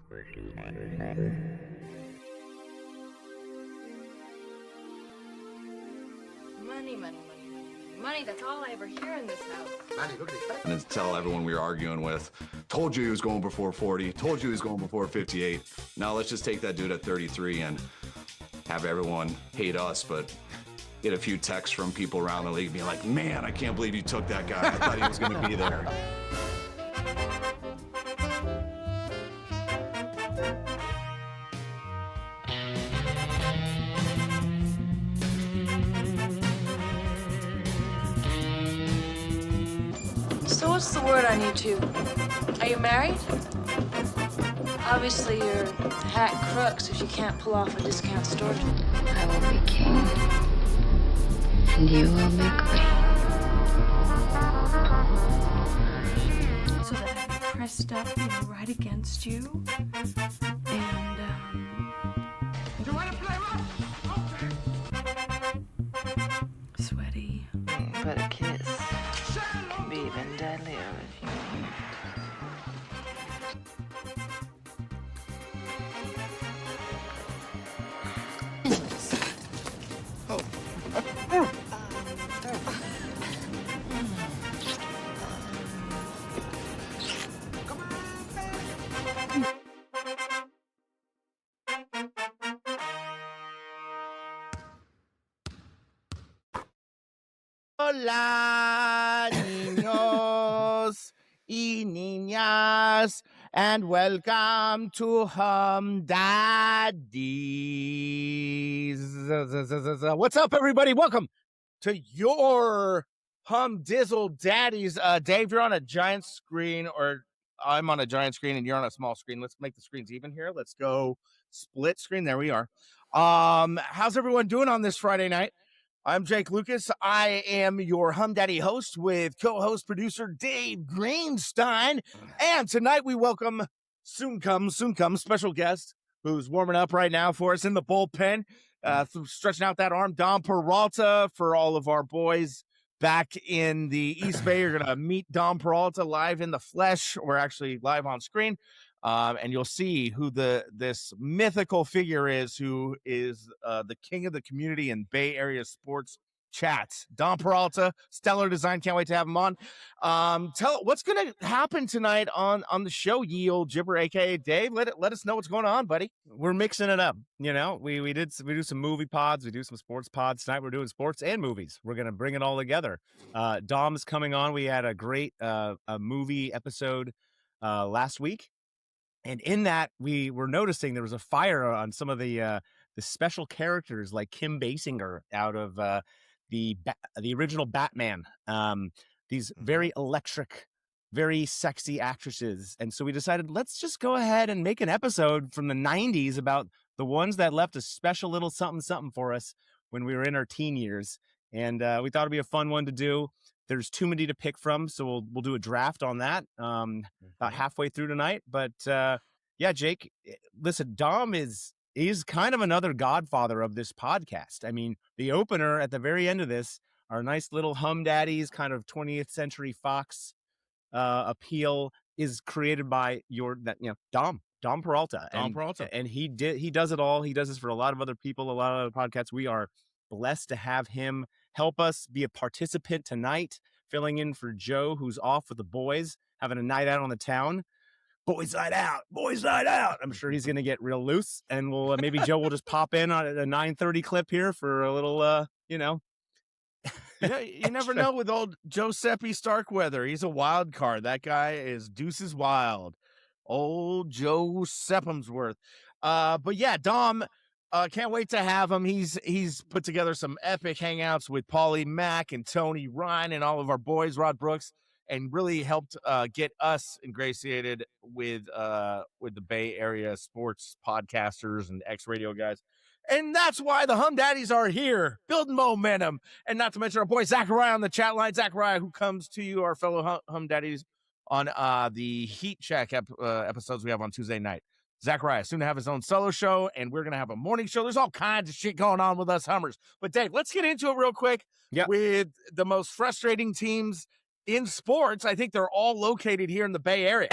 Money, money, money, money, money, money. That's all I ever hear in this house. And then tell everyone we were arguing with, told you he was going before 40, told you he was going before 58. Now let's just take that dude at 33 and have everyone hate us, but get a few texts from people around the league being like, man, I can't believe you took that guy. I thought he was going to be there. So what's the word on you two? Are you married? Obviously you're hack crooks if you can't pull off a discount store. I will be king, and you will be queen. So that I pressed up, right against you. And, You want to play rough? Okay. sweaty. But a kiss can be even deadlier if you want. Hola, niños y niñas, and welcome to Hum Daddies. What's up, everybody? Welcome to your Hum Dizzle Daddies. Dave, you're on a giant screen, or I'm on a giant screen, and you're on a small screen. Let's make the screens even here. Let's go split screen. There we are. How's everyone doing on this Friday night? I'm Jake Lucas. I am your Hum Daddy host with co-host producer Dave Greenstein. And tonight we welcome soon come special guest who's warming up right now for us in the bullpen, stretching out that arm, Dom Peralta. For all of our boys back in the East Bay, you're going to meet Dom Peralta live in the flesh. We're actually live on screen. And you'll see who this mythical figure is, who is the king of the community and Bay Area sports chats. Dom Peralta, stellar design. Can't wait to have him on. Tell what's going to happen tonight on the show. Ye old gibber, aka Dave. Let us know what's going on, buddy. We're mixing it up. We do some movie pods. We do some sports pods tonight. We're doing sports and movies. We're gonna bring it all together. Dom's coming on. We had a great a movie episode last week. And in that, we were noticing there was a fire on some of the special characters, like Kim Basinger out of the original Batman. These very electric, very sexy actresses. And so we decided, let's just go ahead and make an episode from the 90s about the ones that left a special little something for us when we were in our teen years. And we thought it'd be a fun one to do. There's too many to pick from, so we'll do a draft on that about halfway through tonight. But yeah, Jake, listen, Dom is kind of another godfather of this podcast. I mean, the opener at the very end of this, our nice little Hum Daddies kind of 20th Century Fox appeal, is created by Dom Peralta. Dom Peralta, and he does it all. He does this for a lot of other people, a lot of other podcasts. We are blessed to have him help us be a participant tonight, filling in for Joe, who's off with the boys, having a night out on the town. Boys night out. I'm sure he's going to get real loose, and we'll maybe Joe will just pop in on a 9:30 clip here for a little, Yeah, you never know with old Giuseppe Starkweather. He's a wild card. That guy is deuces wild. Old Joe Seppemsworth. But yeah, Dom, can't wait to have him. He's put together some epic hangouts with Paulie Mack and Tony Ryan and all of our boys, Rod Brooks, and really helped get us ingratiated with the Bay Area sports podcasters and ex-radio guys. And that's why the Hum Daddies are here, building momentum. And not to mention our boy Zachariah on the chat line. Zachariah, who comes to you, our fellow Hum Daddies, on the Heat Check episodes we have on Tuesday night. Zachariah soon to have his own solo show, and we're going to have a morning show. There's all kinds of shit going on with us Hummers. But Dave, let's get into it real quick with the most frustrating teams in sports. I think they're all located here in the Bay Area.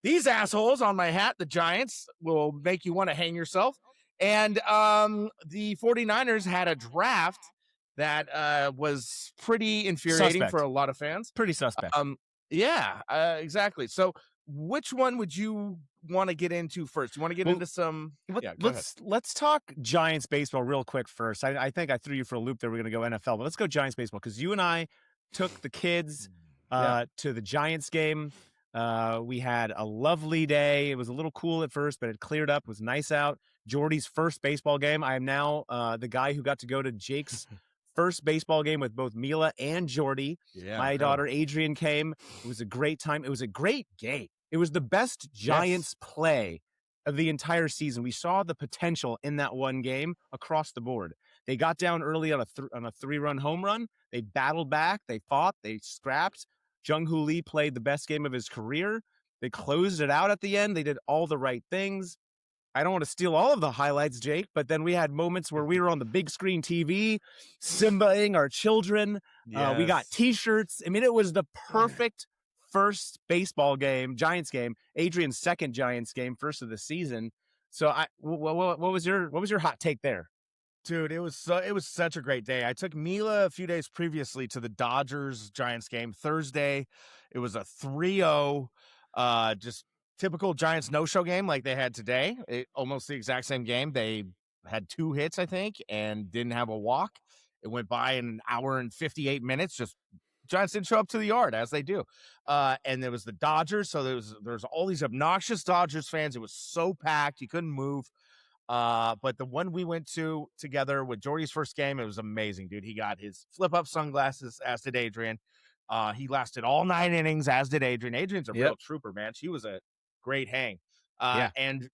these assholes on my hat, the Giants, will make you want to hang yourself. And the 49ers had a draft that was pretty infuriating Suspect. for a lot of fans. Pretty suspect. Yeah, exactly. So which one would you want to get into first? You want to get into some? Yeah, go ahead. Let's talk Giants baseball real quick first. I think I threw you for a loop there. We're going to go NFL, but let's go Giants baseball because you and I took the kids to the Giants game. We had a lovely day. It was a little cool at first, but it cleared up. It was nice out. Jordy's first baseball game. I am now the guy who got to go to Jake's first baseball game with both Mila and Jordy. Yeah, my daughter Adrian came. It was a great time. It was a great game. It was the best Giants play of the entire season. We saw the potential in that one game across the board. They got down early on a 3-run home run. They battled back. They fought. They scrapped. Jung-Hoo Lee played the best game of his career. They closed it out at the end. They did all the right things. I don't want to steal all of the highlights, Jake, but then we had moments where we were on the big screen TV, Simbaing our children. Yes. We got T-shirts. I mean, it was the perfect first baseball game, Giants game. Adrian's second Giants game, first of the season. So, what was your hot take there? Dude, it was such a great day. I took Mila a few days previously to the Dodgers Giants game Thursday. It was a 3-0, just typical Giants no-show game like they had today. Almost the exact same game. They had 2 hits, I think, and didn't have a walk. It went by in an hour and 58 minutes. Just Giants didn't show up to the yard as they do. And there was the Dodgers, so there's all these obnoxious Dodgers fans. It was so packed, you couldn't move. But the one we went to together with Jordy's first game, it was amazing, dude. He got his flip-up sunglasses, as did Adrian. He lasted all 9 innings, as did Adrian. Adrian's a real trooper, man. She was a great hang. And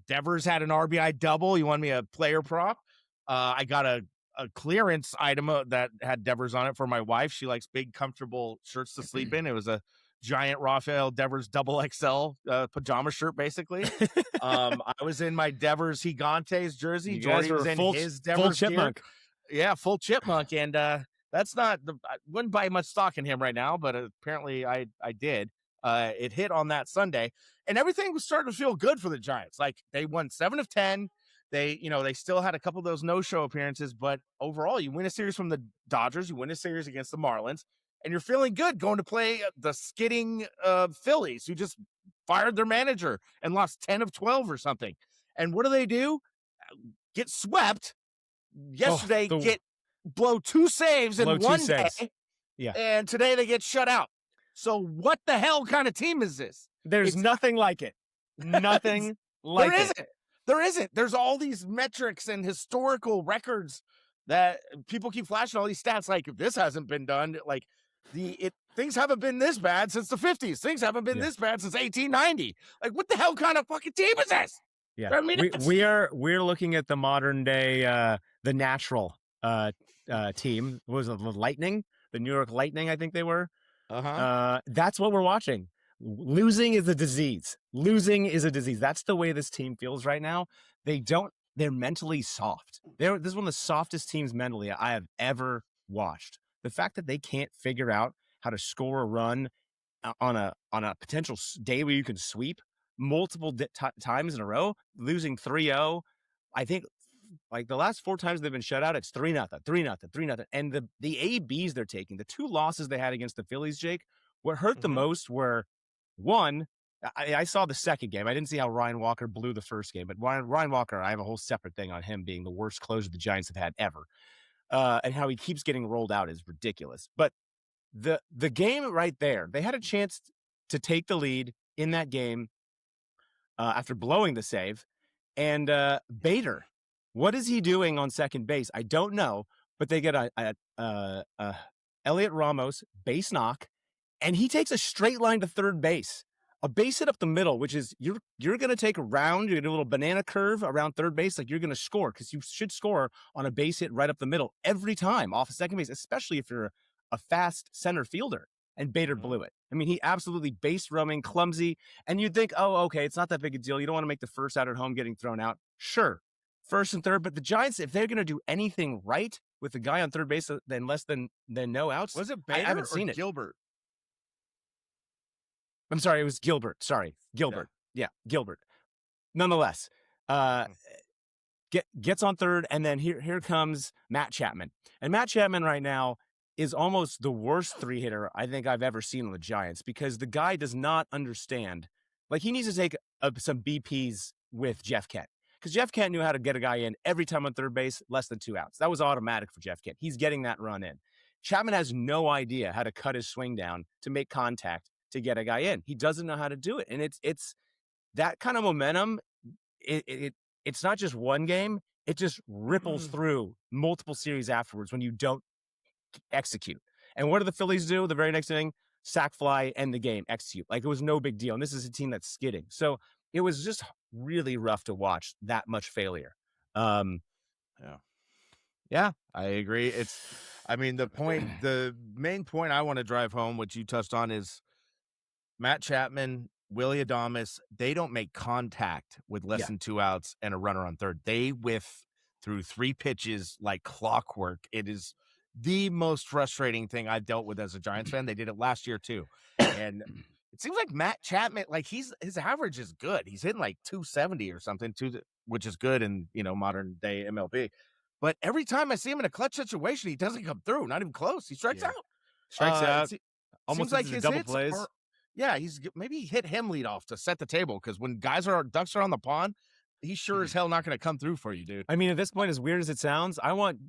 Devers had an RBI double. You want me a player prop? I got a clearance item that had Devers on it for my wife. She likes big, comfortable shirts to sleep in. It was a giant Rafael Devers double XL pajama shirt, basically. I was in my Devers Gigantes jersey. Jordy was in his Devers full chipmunk. Gear. Yeah, full chipmunk. And that's not I wouldn't buy much stock in him right now, but apparently I did. It hit on that Sunday, and everything was starting to feel good for the Giants. Like they won 7 of 10. They still had a couple of those no-show appearances, but overall, you win a series from the Dodgers, you win a series against the Marlins, and you're feeling good going to play the skidding Phillies, who just fired their manager and lost 10 of 12 or something. And what do? Get swept yesterday, blow 2 saves in one day. Yeah. And today they get shut out. So what the hell kind of team is this? There's nothing like it. Nothing like it. There isn't. There's all these metrics and historical records that people keep flashing, all these stats like this hasn't been done. Like things haven't been this bad since the 50s. Things haven't been this bad since 1890. Like what the hell kind of fucking team is this? Yeah. I mean, we're looking at the modern day the natural team. What was it, the Lightning? The New York Lightning, I think they were. That's what we're watching. Losing is a disease. That's the way this team feels right now. They're mentally soft. This is one of the softest teams mentally I have ever watched. The fact that they can't figure out how to score a run on a potential day where you can sweep multiple times in a row, losing 3-0. I think like the last 4 times they've been shut out, it's 3-0, 3-0, 3-0. And the ABs they're taking, the 2 losses they had against the Phillies, Jake, what hurt the most were, one, I saw the second game. I didn't see how Ryan Walker blew the first game, but Ryan Walker, I have a whole separate thing on him being the worst closer the Giants have had ever. And how he keeps getting rolled out is ridiculous. But the game right there, they had a chance to take the lead in that game after blowing the save. And Bader, what is he doing on second base? I don't know, but they get a Elliot Ramos base knock, and he takes a straight line to third base. A base hit up the middle, which is you're going to take a round, you're going to do a little banana curve around third base, like you're going to score, because you should score on a base hit right up the middle every time off of second base, especially if you're a fast center fielder. And Bader blew it. I mean, he absolutely base roaming, clumsy, and you'd think, oh, okay, it's not that big a deal. You don't want to make the first out at home getting thrown out. Sure, first and third, but the Giants, if they're going to do anything right with the guy on third base, then less than no outs. Was it Bader I haven't seen or it. Gilbert? I'm sorry, it was Gilbert. Sorry, Gilbert. Yeah, Gilbert. Nonetheless, gets on third, and then here comes Matt Chapman. And Matt Chapman right now is almost the worst 3-hitter I think I've ever seen on the Giants, because the guy does not understand. Like, he needs to take some BPs with Jeff Kent, because Jeff Kent knew how to get a guy in every time on third base, less than 2 outs. That was automatic for Jeff Kent. He's getting that run in. Chapman has no idea how to cut his swing down to make contact to get a guy in. He doesn't know how to do it. And it's that kind of momentum. It's not just one game. It just ripples through multiple series afterwards when you don't execute. And what do the Phillies do? The very next inning, sack fly, end the game, execute. Like, it was no big deal. And this is a team that's skidding. So it was just really rough to watch that much failure. Yeah, I agree. The main point I want to drive home, which you touched on, is Matt Chapman, Willie Adames, they don't make contact with less than 2 outs and a runner on third. They whiff through 3 pitches like clockwork. It is the most frustrating thing I've dealt with as a Giants fan. They did it last year too. And it seems like Matt Chapman, like, his average is good. He's hitting like 270 or something, which is good in, modern day MLB. But every time I see him in a clutch situation, he doesn't come through. Not even close. He strikes out. Strikes out. Almost like his double hits plays. Maybe he hit him lead off to set the table, because when ducks are on the pond, he's sure as hell not going to come through for you, dude. I mean, at this point, as weird as it sounds, I want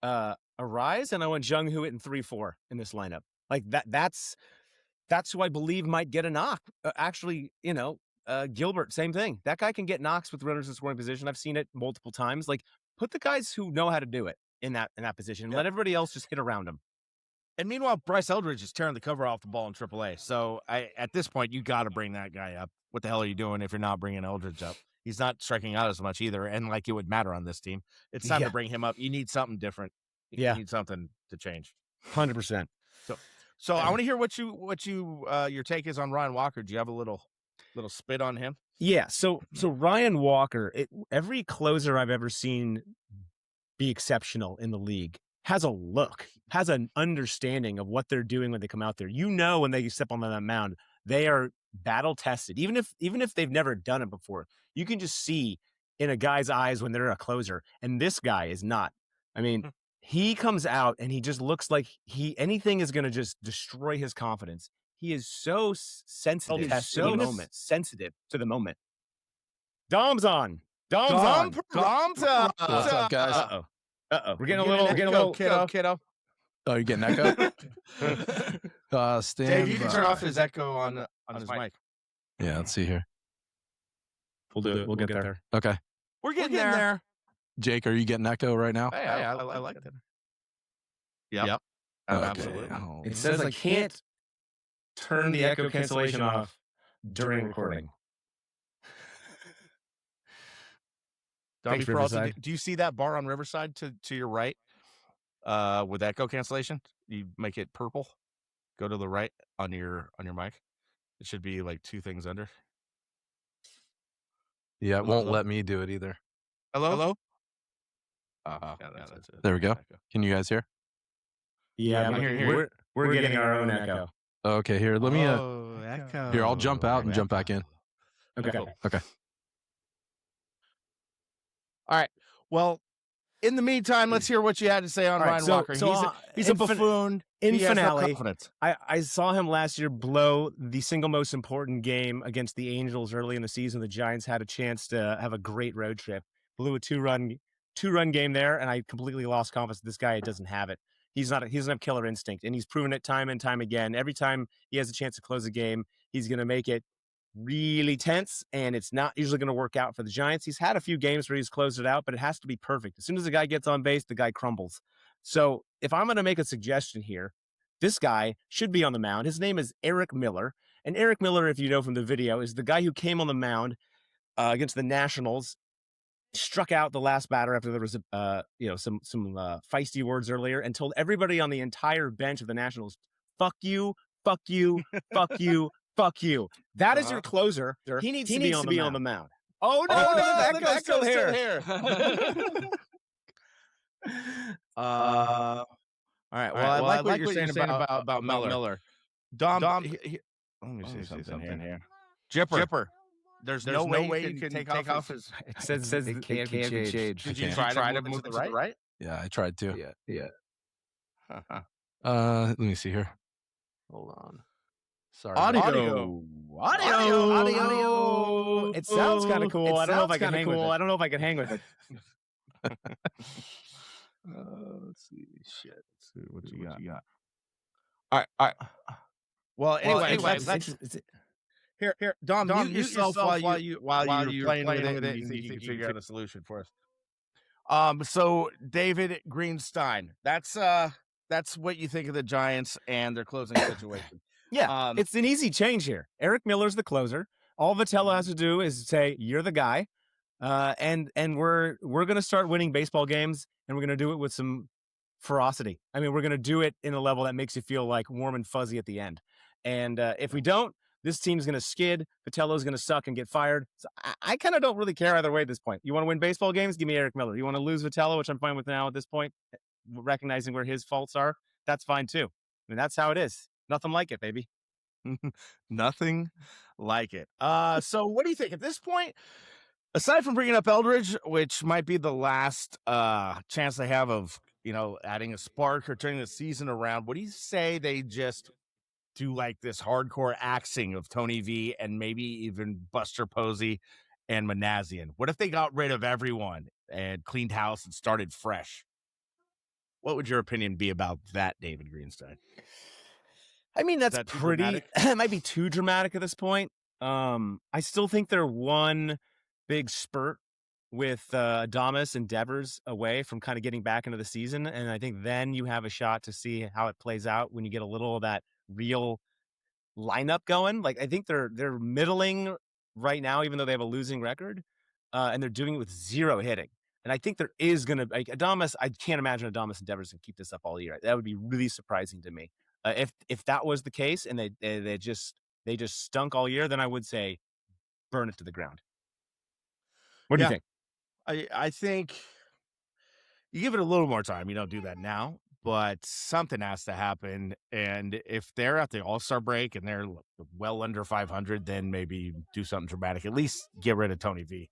a Rise, and I want Jung Hoo in 3-4 in this lineup. Like, that's who I believe might get a knock. Gilbert, same thing. That guy can get knocks with runners in scoring position. I've seen it multiple times. Like, put the guys who know how to do it in that position, and let everybody else just hit around him. And meanwhile, Bryce Eldridge is tearing the cover off the ball in AAA. So at this point, you got to bring that guy up. What the hell are you doing if you're not bringing Eldridge up? He's not striking out as much either, and like it would matter on this team. It's time to bring him up. You need something different. You need something to change. 100%. So I want to hear what your take is on Ryan Walker. Do you have a little spit on him? Yeah. So Ryan Walker, every closer I've ever seen be exceptional in the league has a look, has an understanding of what they're doing when they come out there. When they step on that mound, they are battle tested. Even if they've never done it before, you can just see in a guy's eyes when they're a closer. And this guy is not. I mean, he comes out and he just looks like anything is going to just destroy his confidence. He is so sensitive, sensitive to the moment. Dom's on. Dom's up. What's up, guys? Uh-oh. We're getting a little kiddo. Oh, you're getting echo? Dave, you can turn off his echo on his mic. Yeah, let's see here. We'll do it. We'll get there. Okay. We're getting there. Jake, are you getting echo right now? Hey, I like that. Yep. Okay. Absolutely. Oh, It says I can't turn the echo cancellation off during recording. Darby Thanks, Peralta, Riverside. do you see that bar on Riverside to your right with echo cancellation? You make it purple. Go to the right on your mic. It should be like 2 things under. yeah, it won't let me do it either. Hello? Uh-huh. Yeah, that's it. There we go. Can you guys hear? Yeah, I'm but here. we're getting our own echo. Okay, here. Let me. Echo. Here, I'll jump out and jump back in. Okay. Okay. All right. Well, in the meantime, let's hear what you had to say on All right, Ryan so- Walker. so, He's a in fin- buffoon. in He has no finale, confidence. I saw him last year blow the single most important game against the Angels early in the season. The Giants had a chance to have a great road trip. Blew a two-run game there, and I completely lost confidence. This guy doesn't have it. He doesn't have killer instinct, and he's proven it time and time again. Every time he has a chance to close a game, he's going to make it really tense, and it's not usually going to work out for the Giants. He's had a few games where he's closed it out, but it has to be perfect. As soon as the guy gets on base, the guy crumbles. So if I'm going to make a suggestion here, this guy should be on the mound. His name is Eric Miller. And Eric Miller, if you know from the video, is the guy who came on the mound against the Nationals, struck out the last batter after there was some feisty words earlier, and told everybody on the entire bench of the Nationals, "Fuck you, fuck you, fuck you, fuck you." That is your closer. He needs to be on the mound. Oh no, the echo's still here. All right. Well, I like what you're saying about Miller. Dom, Let me see something here. Jipper. There's no way you can take off his. It says it can't be changed. Did I you can't. try to move it to the right? Yeah, I tried to. Yeah. Let me see here. Hold on. Sorry. Audio. It sounds kind of cool. I don't know if I can hang with it. I don't know if I can hang with it. Let's see. Shit. Let's see what you got. All right. Well, anyway, here, Dom, mute yourself while you're playing with it, and you think you can figure out a solution for us. So David Greenstein, that's what you think of the Giants and their closing situation. Yeah, it's an easy change here. Eric Miller's the closer. All Vitello has to do is say, "You're the guy," and we're going to start winning baseball games, and we're going to do it with some ferocity. I mean, we're going to do it in a level that makes you feel like warm and fuzzy at the end. And if we don't, this team's going to skid. Vitello's going to suck and get fired. So I kind of don't really care either way at this point. You want to win baseball games? Give me Eric Miller. You want to lose Vitello, which I'm fine with now at this point, recognizing where his faults are. That's fine too. I mean, that's how it is. Nothing like it, baby. Nothing like it. So what do you think at this point? Aside from bringing up Eldridge, which might be the last chance they have of adding a spark or turning the season around, what do you say they just do like this hardcore axing of Tony V and maybe even Buster Posey and Manassian? What if they got rid of everyone and cleaned house and started fresh? What would your opinion be about that, David Greenstein? I mean, that's that too pretty. dramatic? It might be too dramatic at this point. I still think they're one big spurt with Adames and Devers away from kind of getting back into the season, and I think then you have a shot to see how it plays out when you get a little of that real lineup going. Like I think they're middling right now, even though they have a losing record, and they're doing it with zero hitting. And I think there is going to like Adames. I can't imagine Adames and Devers can keep this up all year. That would be really surprising to me. If that was the case and they just stunk all year, then I would say burn it to the ground. What do you think? I think you give it a little more time. You don't do that now, but something has to happen. And if they're at the All-Star break and they're well under 500, then maybe do something dramatic. At least get rid of Tony V.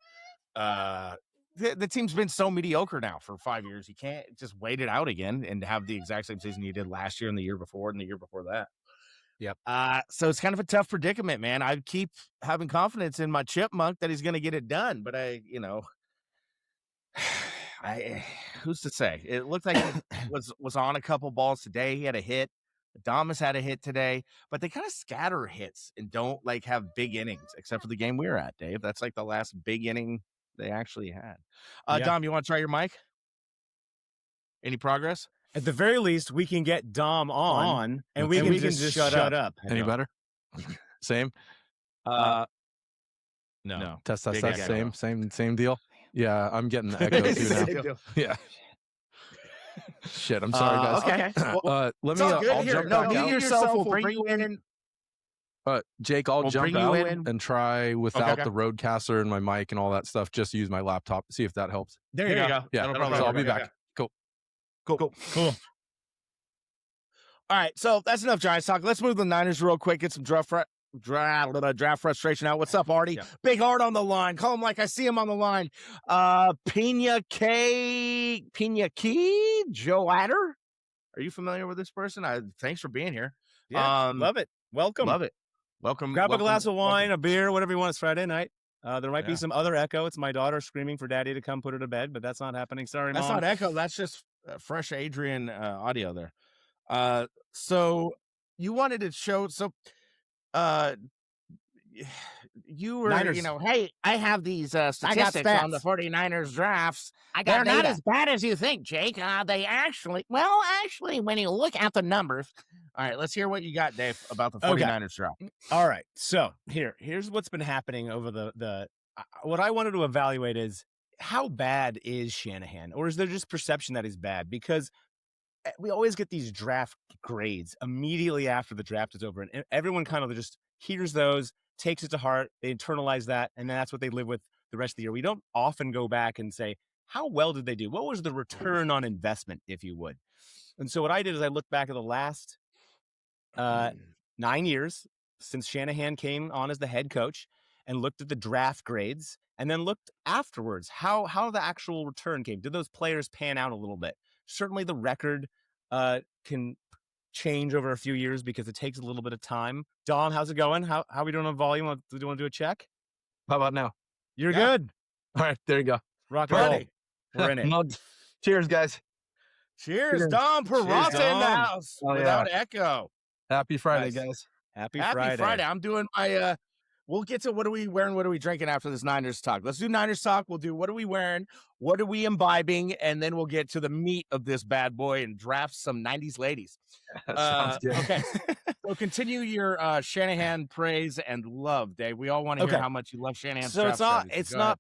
The team's been so mediocre now for 5 years. You can't just wait it out again and have the exact same season you did last year and the year before and the year before that. Yep. So it's kind of a tough predicament, man. I keep having confidence in my chipmunk that he's going to get it done, but who's to say? It looked like he was on a couple balls today. He had a hit. Adames had a hit today, but they kind of scatter hits and don't like have big innings, except for the game we were at, Dave. That's like the last big inning they actually had. Yeah. Dom, you want to try your mic? Any progress? At the very least, we can get Dom on and we can just shut up. Any better? Same. No. Test. Big echo. Same deal. Yeah, I'm getting the echo too now. Yeah. Shit, I'm sorry, guys. Okay. Let me. I'll jump back out. Yourself. We'll bring you in. Jake, I'll jump bring you out in. and try without Okay. the roadcaster and my mic and all that stuff. Just use my laptop. See if that helps. There you go. Yeah, That'll so I'll be work. back. Cool. Cool. All right, so that's enough Giants talk. Let's move to the Niners real quick. Get some draft frustration out. What's up, Artie? Yeah. Big Art on the line. Call him like I see him on the line. Pina Key, Joe Adder. Are you familiar with this person? Thanks for being here. Yeah, love it. Welcome. Love it. Welcome. Grab a glass of wine, welcome. a beer, whatever you want. It's Friday night. There might Yeah. be some other echo. It's my daughter screaming for daddy to come put her to bed, but that's not happening. Sorry, That's Mom. not echo. That's just fresh Adrian audio there. So you wanted to show. So you were, Niners. hey, I have these statistics on the 49ers drafts. They're not as bad as you think, Jake. They actually, when you look at the numbers. All right, let's hear what you got, Dave, about the 49ers draft. All right. So here's what's been happening over the what I wanted to evaluate is how bad is Shanahan, or is there just perception that he's bad? Because we always get these draft grades immediately after the draft is over, and everyone kind of just hears those, takes it to heart, they internalize that, and that's what they live with the rest of the year. We don't often go back and say, how well did they do? What was the return on investment, if you would? And so what I did is I looked back at the last 9 years since Shanahan came on as the head coach and looked at the draft grades and then looked afterwards how the actual return came. Did those players pan out a little bit? Certainly the record can change over a few years because it takes a little bit of time. Dom, how's it going? How are we doing on volume? Do you want to do a check? How about now? You're good. All right, there you go. Rock and roll. Ready. We're in it. Cheers, guys. Cheers, Cheers. Dom Peralta in the Dom. house Oh, without echo. Happy Friday, Nice. guys. Happy Happy Friday. I'm doing my we'll get to what are we wearing, what are we drinking after this Niners talk. Let's do Niners talk. We'll do what are we wearing, what are we imbibing, and then we'll get to the meat of this bad boy and draft some 90s ladies. Sounds good. Okay. So continue your Shanahan praise and love, Dave. We all want to hear Okay. how much you love Shanahan's So draft strategy.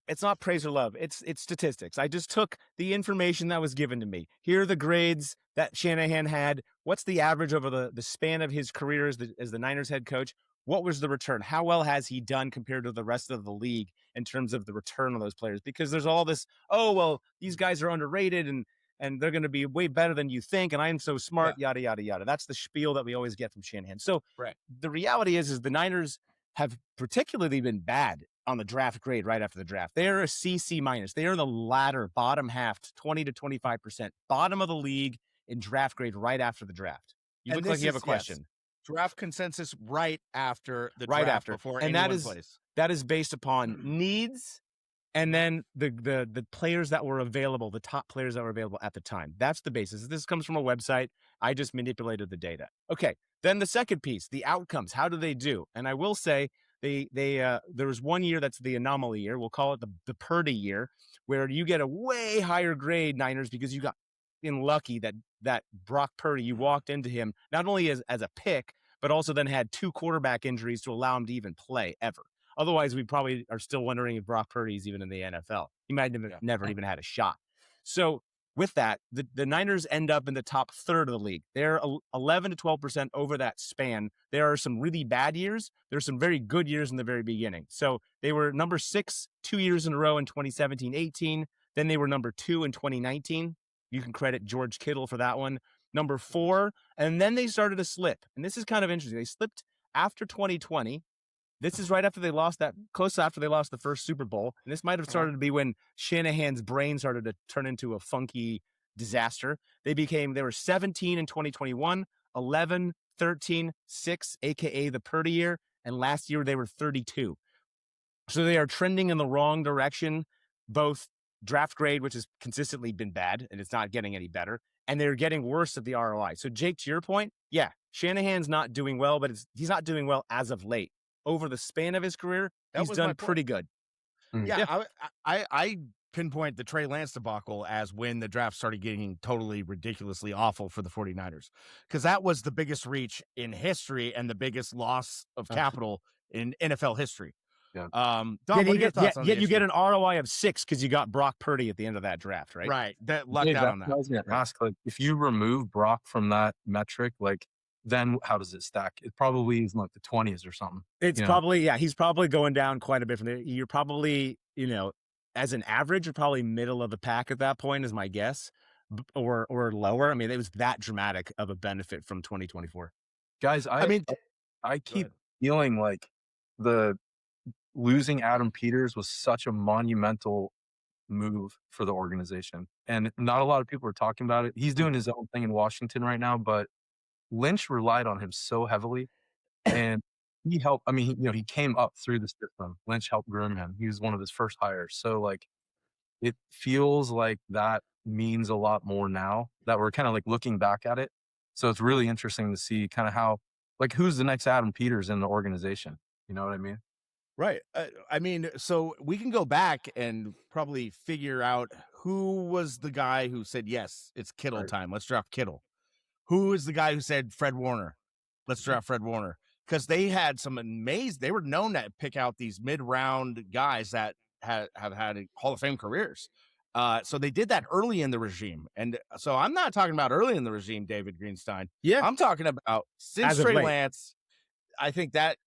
it's not praise or love. It's statistics. I just took the information that was given to me. Here are the grades that Shanahan had. What's the average over the span of his career as the Niners head coach? What was the return? How well has he done compared to the rest of the league in terms of the return of those players? Because there's all this, oh, well, these guys are underrated and they're going to be way better than you think, and I'm so smart, yada, yada, yada. That's the spiel that we always get from Shanahan. So the reality is the Niners have particularly been bad on the draft grade right after the draft. They are a CC minus. They are in the latter, bottom half, 20 to 25%, bottom of the league in draft grade right after the draft. You And look like this you have a is- question. draft consensus right after the Right draft after. before And anyone that is- plays. That is based upon needs and then the players that were available, the top players that were available at the time. That's the basis. This comes from a website. I just manipulated the data. Okay. Then the second piece, the outcomes. How do they do? And I will say there was one year that's the anomaly year. We'll call it the Purdy year, where you get a way higher grade, Niners, because you got lucky that Brock Purdy, you walked into him not only as a pick, but also then had 2 quarterback injuries to allow him to even play ever. Otherwise, we probably are still wondering if Brock Purdy's even in the NFL. He might have never even had a shot. So with that, the Niners end up in the top third of the league. They're 11 to 12% over that span. There are some really bad years. There's some very good years in the very beginning. So they were number 6 2 years in a row in 2017-18. Then they were number 2 in 2019. You can credit George Kittle for that one. Number 4, and then they started to slip. And this is kind of interesting. They slipped after 2020. This is right after they lost close after they lost the first Super Bowl. And this might have started to be when Shanahan's brain started to turn into a funky disaster. They were 17 in 2021, 11, 13, 6, AKA the Purdy year. And last year they were 32. So they are trending in the wrong direction, both draft grade, which has consistently been bad and it's not getting any better, and they're getting worse at the ROI. So Jake, to your point, yeah, Shanahan's not doing well, but he's not doing well as of late. Over the span of his career, he's done pretty good. Yeah. I pinpoint the Trey Lance debacle as when the draft started getting totally ridiculously awful for the 49ers, because that was the biggest reach in history and the biggest loss of capital in NFL history. Yeah. Dom, what are your thoughts on you the get an ROI of 6 because you got Brock Purdy at the end of that draft, right? Right. That lucked out on that. I was going to ask, like, if you remove Brock from that metric, like, then how does it stack? It probably is in like the 20s or something. It's probably, he's probably going down quite a bit from there. You're probably, as an average, you're probably middle of the pack at that point is my guess, or lower. I mean, it was that dramatic of a benefit from 2024. Guys, I keep feeling like the losing Adam Peters was such a monumental move for the organization. And not a lot of people are talking about it. He's doing his own thing in Washington right now, but Lynch relied on him so heavily, and he helped. I mean, he came up through the system. Lynch helped groom him. He was one of his first hires. So, like, it feels like that means a lot more now that we're kind of like looking back at it. So it's really interesting to see kind of how, like, who's the next Adam Peters in the organization. You know what I mean? Right. I mean, so we can go back and probably figure out who was the guy who said, yes, it's Kittle time. Let's draft Kittle. Who is the guy who said Fred Warner? Let's draft Fred Warner. Because they had some they were known to pick out these mid-round guys that have had Hall of Fame careers. So they did that early in the regime. And so I'm not talking about early in the regime, David Greenstein. Yeah. I'm talking about since Trey Lance. I think that,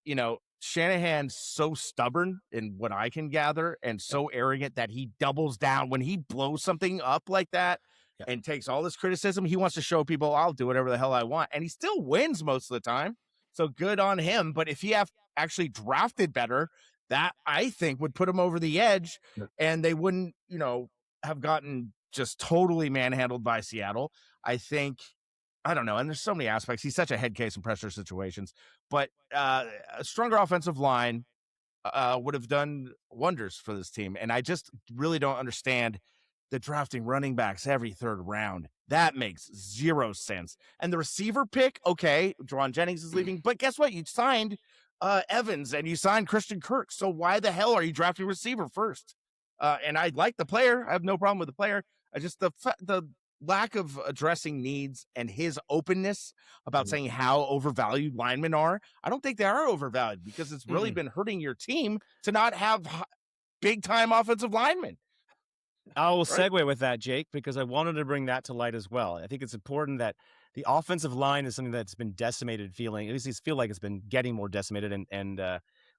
Shanahan's so stubborn in what I can gather and so arrogant that he doubles down when he blows something up like that. And takes all this criticism. He wants to show people I'll do whatever the hell I want. And he still wins most of the time. So good on him. But if he actually drafted better, that I think would put him over the edge, and they wouldn't, have gotten just totally manhandled by Seattle. I think, I don't know. And there's so many aspects. He's such a head case in pressure situations, but a stronger offensive line would have done wonders for this team. And I just really don't understand the drafting running backs every third round. That makes zero sense. And the receiver pick, okay, Juwan Jennings is leaving, but guess what? You signed Evans and you signed Christian Kirk. So why the hell are you drafting receiver first? And I like the player. I have no problem with the player. I just the lack of addressing needs and his openness about saying how overvalued linemen are. I don't think they are overvalued because it's really been hurting your team to not have big time offensive linemen. I will segue with that, Jake, because I wanted to bring that to light as well. I think it's important that the offensive line is something that's been decimated, at least it feels like it's been getting more decimated, and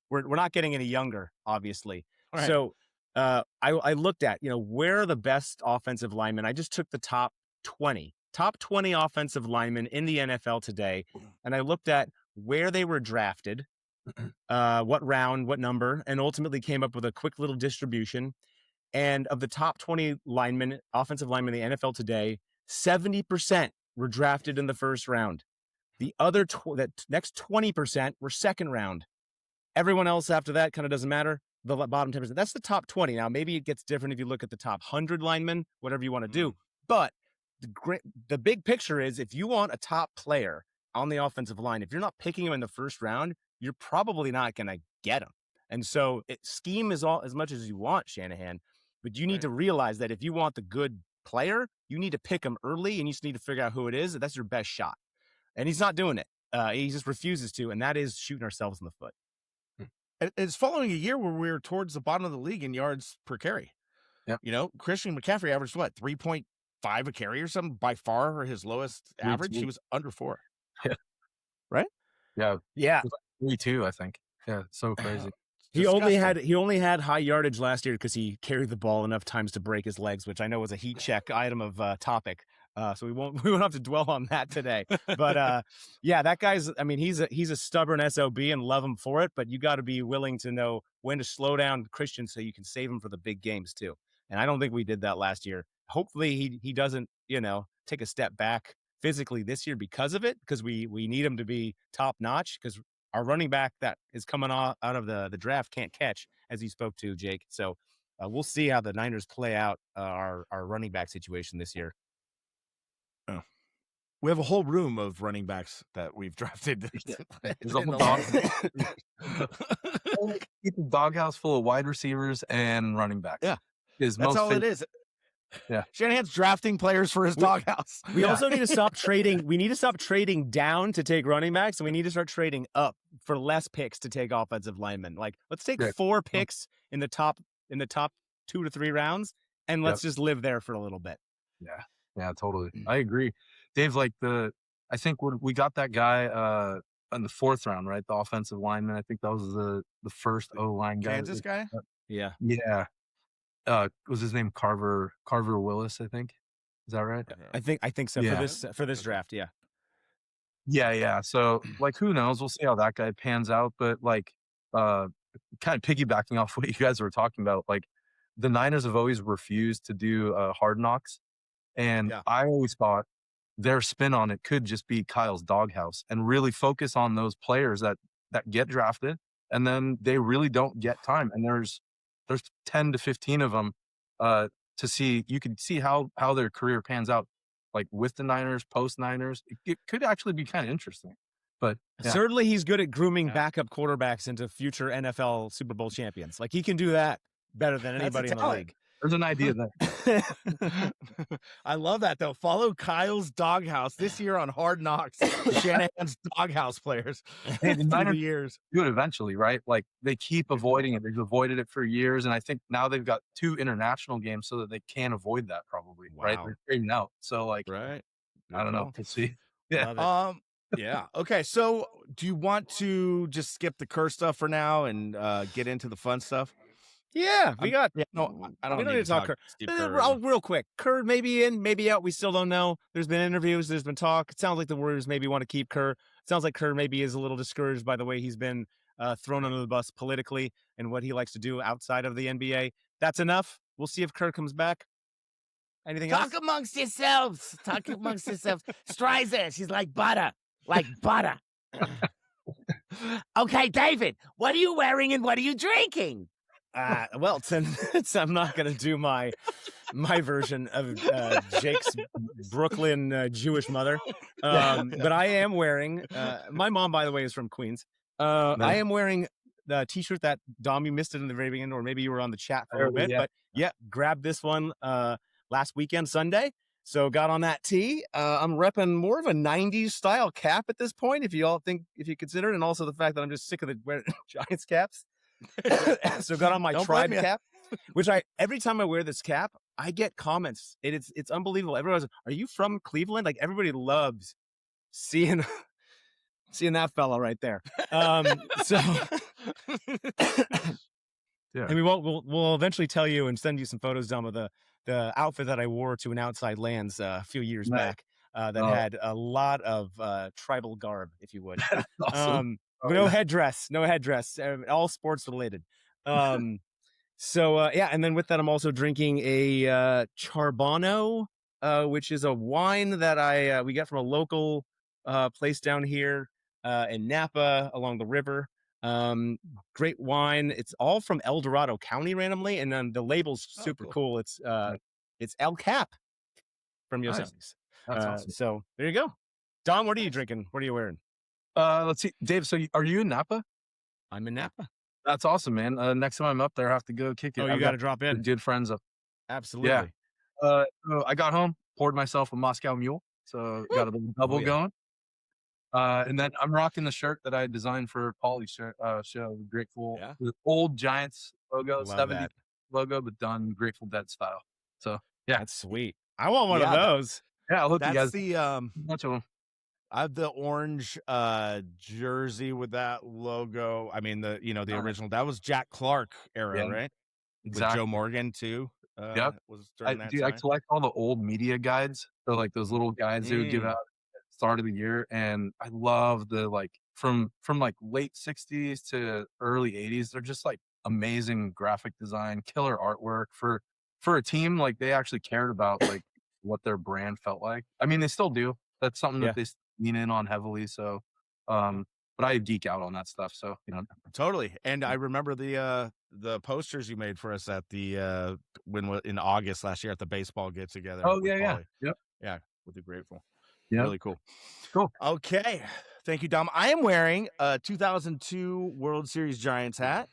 we're not getting any younger, obviously. Right. So I looked at, where are the best offensive linemen. I just took the top 20 offensive linemen in the NFL today, and I looked at where they were drafted, what round, what number, and ultimately came up with a quick little distribution. And of the top 20 offensive linemen in the NFL today, 70% were drafted in the first round. The other next 20% were second round. Everyone else after that kind of doesn't matter. The bottom 10%. That's the top 20. Now, maybe it gets different if you look at the top 100 linemen, whatever you want to do. But the big picture is, if you want a top player on the offensive line, if you're not picking him in the first round, you're probably not going to get him. And so scheme is all as much as you want, Shanahan. But you need to realize that if you want the good player, you need to pick him early, and you just need to figure out who it is. That's your best shot. And he's not doing it. He just refuses to, and that is shooting ourselves in the foot. It's following a year where we were towards the bottom of the league in yards per carry. Yep. Christian McCaffrey averaged what, 3.5 a carry or something, by far his lowest average. He was under 4. Yeah. Right? Yeah. Yeah. 3.2, I think. Yeah. So crazy. He only had high yardage last year because he carried the ball enough times to break his legs, which I know was a heat check item of topic. So we won't have to dwell on that today. But yeah, that guy's, he's a stubborn SOB and love him for it, but you got to be willing to know when to slow down Christian so you can save him for the big games too. And I don't think we did that last year. Hopefully he doesn't, take a step back physically this year because of it, because we need him to be top notch, because our running back that is coming out of the draft can't catch, as you spoke to, Jake. So we'll see how the Niners play out our running back situation this year. Oh. We have a whole room of running backs that we've drafted. There's a whole keep a doghouse full of wide receivers and running backs. Yeah, that's all it is. Yeah, Shanahan's drafting players for his doghouse. We also need to stop trading. We need to stop trading down to take running backs, and we need to start trading up for less picks to take offensive linemen. Like, let's take 4 picks in the top 2 to 3 rounds, and let's just live there for a little bit. Yeah, totally. I agree, Dave. I think we got that guy in the 4th round, right? The offensive lineman. I think that was the first O-line guy. Kansas guy. Yeah. Was his name Carver Willis? I think. Is that right? I think so. Yeah. For this draft. Yeah. Yeah. So who knows? We'll see how that guy pans out. But kind of piggybacking off what you guys were talking about, the Niners have always refused to do Hard Knocks, and I always thought their spin on it could just be Kyle's doghouse and really focus on those players that get drafted, and then they really don't get time. And there's 10 to 15 of them to see. You could see how their career pans out, with the Niners, post Niners. It could actually be kind of interesting. But certainly he's good at grooming backup quarterbacks into future NFL Super Bowl champions. He can do that better than anybody in the league. There's an idea there. I love that, though. Follow Kyle's doghouse this year on Hard Knocks. Shanahan's doghouse players. Hey, the Niners years do it eventually, right? They keep avoiding it. They've avoided it for years, and I think now they've got 2 international games so that they can avoid that. Probably, right? They're trading out. So, right. I don't know. We'll see. Yeah. Yeah. Okay. So, do you want to just skip the curse stuff for now and get into the fun stuff? Yeah, we got. Yeah, no, I don't we don't need need to talk Kerr. Steve Kerr. Real quick, Kerr may be in, maybe out. We still don't know. There's been interviews. There's been talk. It sounds like the Warriors maybe want to keep Kerr. It sounds like Kerr maybe is a little discouraged by the way he's been thrown under the bus politically and what he likes to do outside of the NBA. That's enough. We'll see if Kerr comes back. Anything else? Talk amongst yourselves. Talk amongst yourselves. Striza, she's like butter. Like butter. Okay, David, what are you wearing and what are you drinking? Well, since I'm not going to do my version of Jake's Brooklyn Jewish mother, but I am wearing. My mom, by the way, is from Queens. I am wearing the T-shirt that Dom, you missed it in the very beginning, or maybe you were on the chat for a little bit. Yeah. But yeah, grabbed this one last weekend Sunday. So got on that tee. I'm repping more of a 90s style cap at this point, if you consider it, and also the fact that I'm just sick of the wearing Giants caps. So got on my tribe cap, which every time I wear this cap, I get comments. It's unbelievable. Everyone's, are you from Cleveland? Like everybody loves seeing that fella right there. So Yeah. and we'll eventually tell you and send you some photos, Dom, of the outfit that I wore to an Outside Lands a few years back that had a lot of tribal garb, if you would. Awesome. No headdress, all sports related. So yeah, and then with that, I'm also drinking a Charbonneau, which is a wine that we get from a local place down here in Napa along the river. Great wine. It's all from El Dorado County randomly, and then the label's super cool. It's El Cap from Yosemite's. That's awesome. So there you go. Don, what are you drinking? What are you wearing? Let's see, Dave. So are you in Napa? I'm in Napa. That's awesome, man. Next time I'm up there, I have to go kick it. Oh, you got to drop in. Good friends up. Absolutely. Yeah. So I got home, poured myself a Moscow Mule, so got a little double going. And then I'm rocking the shirt that I designed for Paulie's show, Grateful, the old Giants logo, 70s logo, but done Grateful Dead style. So yeah, that's sweet. I want one of those. Yeah, I'll hook you guys. Bunch of them. I have the orange jersey with that logo. I mean, the original. That was Jack Clark era, right? Exactly. With Joe Morgan too. Yep. Was during that I collect all the old media guides. So like those little guides they would give out at the start of the year, and I love the from like late 60s to early 80s. They're just like amazing graphic design, killer artwork for a team. Like they actually cared about like what their brand felt like. I mean, they still do. That's something that they lean in on heavily. So, but I geek out on that stuff. So, totally. And I remember the posters you made for us at the in August last year at the baseball get together. Oh yeah. Yeah, with the Grateful. Yeah, really cool. Cool. Okay, thank you, Dom. I am wearing a 2002 World Series Giants hat.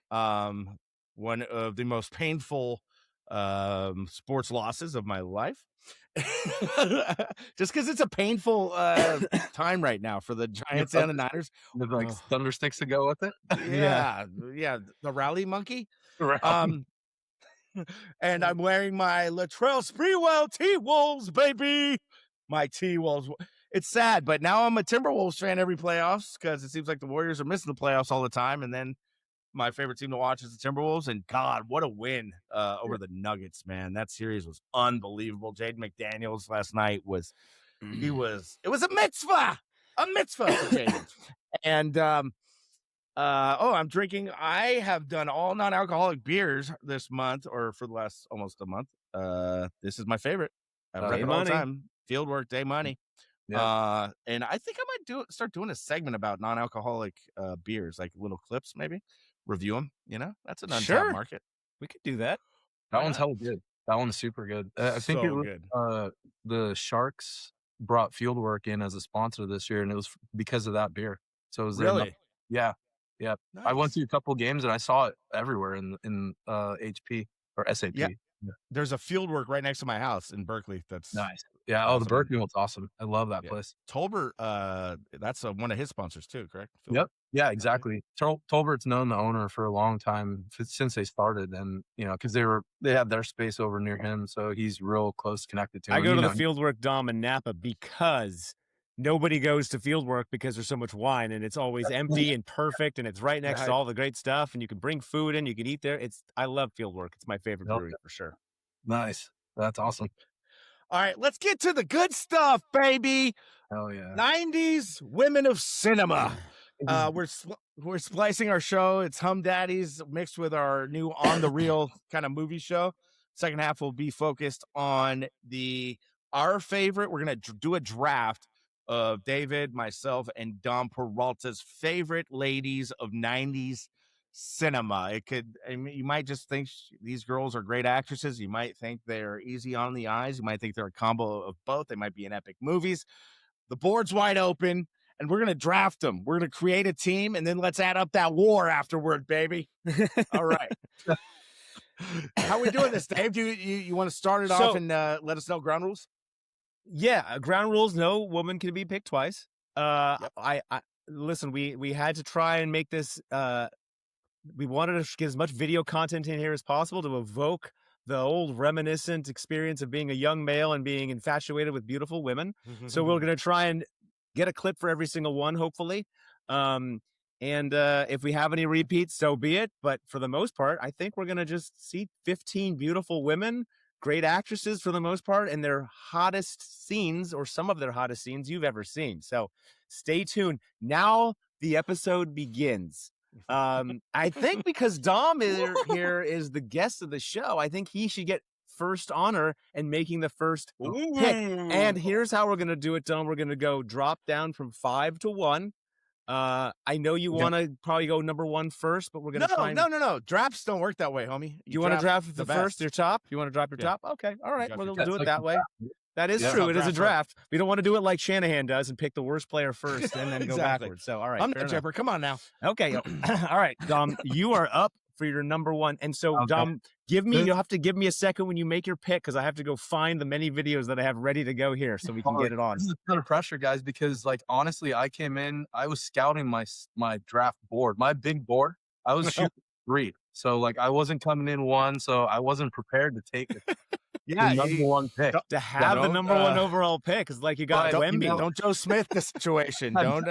One of the most painful sports losses of my life. Just because it's a painful time right now for the Giants and the Niners. With like thunder sticks to go with it. Yeah. The rally monkey. And I'm wearing my Latrell Sprewell T-Wolves, baby. My T-Wolves. It's sad, but now I'm a Timberwolves fan every playoffs because it seems like the Warriors are missing the playoffs all the time, and then my favorite team to watch is the Timberwolves, and God, what a win over the Nuggets, man. That series was unbelievable. Jaden McDaniels last night it was a mitzvah for Jaden. And I'm drinking. I have done all non-alcoholic beers this month, or for the last almost a month. This is my favorite. I rep it all the time. Fieldwork, Day Money. Yeah. And I think I might start doing a segment about non-alcoholic beers, like little clips, maybe. Review them, that's an untapped market. We could do that. That one's hella good. That one's super good. I think good. The Sharks brought Fieldwork in as a sponsor this year, and it was because of that beer. So it was really, yeah. Nice. I went to a couple games and I saw it everywhere in HP or SAP. Yeah. There's a Fieldwork right next to my house in Berkeley. That's nice. Yeah. Awesome. Oh, the Berkeley one's awesome. I love that place. Tolbert, that's one of his sponsors too, correct? Fieldwork. Yep. Yeah, exactly. Tolbert's known the owner for a long time since they started, and because they had their space over near him, so he's real close connected to him. I go to the Fieldwork Dom in Napa because nobody goes to field work because there's so much wine and it's always empty and perfect and it's right next to all the great stuff and you can bring food in, you can eat there. I love field work. It's my favorite brewery for sure. Nice. That's awesome. All right, let's get to the good stuff, baby. Hell yeah. 90s women of cinema. We're splicing our show. It's Hum Daddies mixed with our new On the Reel kind of movie show. Second half will be focused on our favorite. We're gonna do a draft of David, myself, and Dom Peralta's favorite ladies of 90s cinema. You might just think these girls are great actresses. You might think they're easy on the eyes. You might think they're a combo of both. They might be in epic movies. The board's wide open, and we're going to draft them. We're going to create a team, and then let's add up that war afterward, baby. All right. How are we doing this, Dave? Do you want to start it off and let us know ground rules? Yeah, ground rules. No woman can be picked twice. Yep. I listen. We had to try and make this. We wanted to get as much video content in here as possible to evoke the old reminiscent experience of being a young male and being infatuated with beautiful women. So we're going to try and get a clip for every single one, hopefully. And if we have any repeats, so be it. But for the most part, I think we're going to just see 15 beautiful women, great actresses for the most part, and their hottest scenes or some of their hottest scenes you've ever seen. So stay tuned. Now the episode begins. I think because Dom here is the guest of the show, I think he should get first honor and making the first pick. And here's how we're going to do it, Dom. We're going to go drop down from 5 to 1. I know you want to probably go number 1 first, but we're going to try. No. Drafts don't work that way, homie. You want to draft the first, your top? You want to drop your top? Okay. All right. We'll do it that way. That is true. It is a draft. We don't want to do it like Shanahan does and pick the worst player first and then go backwards. So, all right. I'm not Jepper. Come on now. Okay. All right, Dom, you are up for your number 1. And so, Dom, you'll have to give me a second when you make your pick because I have to go find the many videos that I have ready to go here so we can get it on. This is a ton of pressure, guys, because honestly, I came in, I was scouting my draft board, my big board. I was shooting 3. So I wasn't coming in 1, so I wasn't prepared to take it. Yeah, number 1 pick to have the number 1 overall pick is like you got Wemby. Don't Joe Smith the situation. Don't.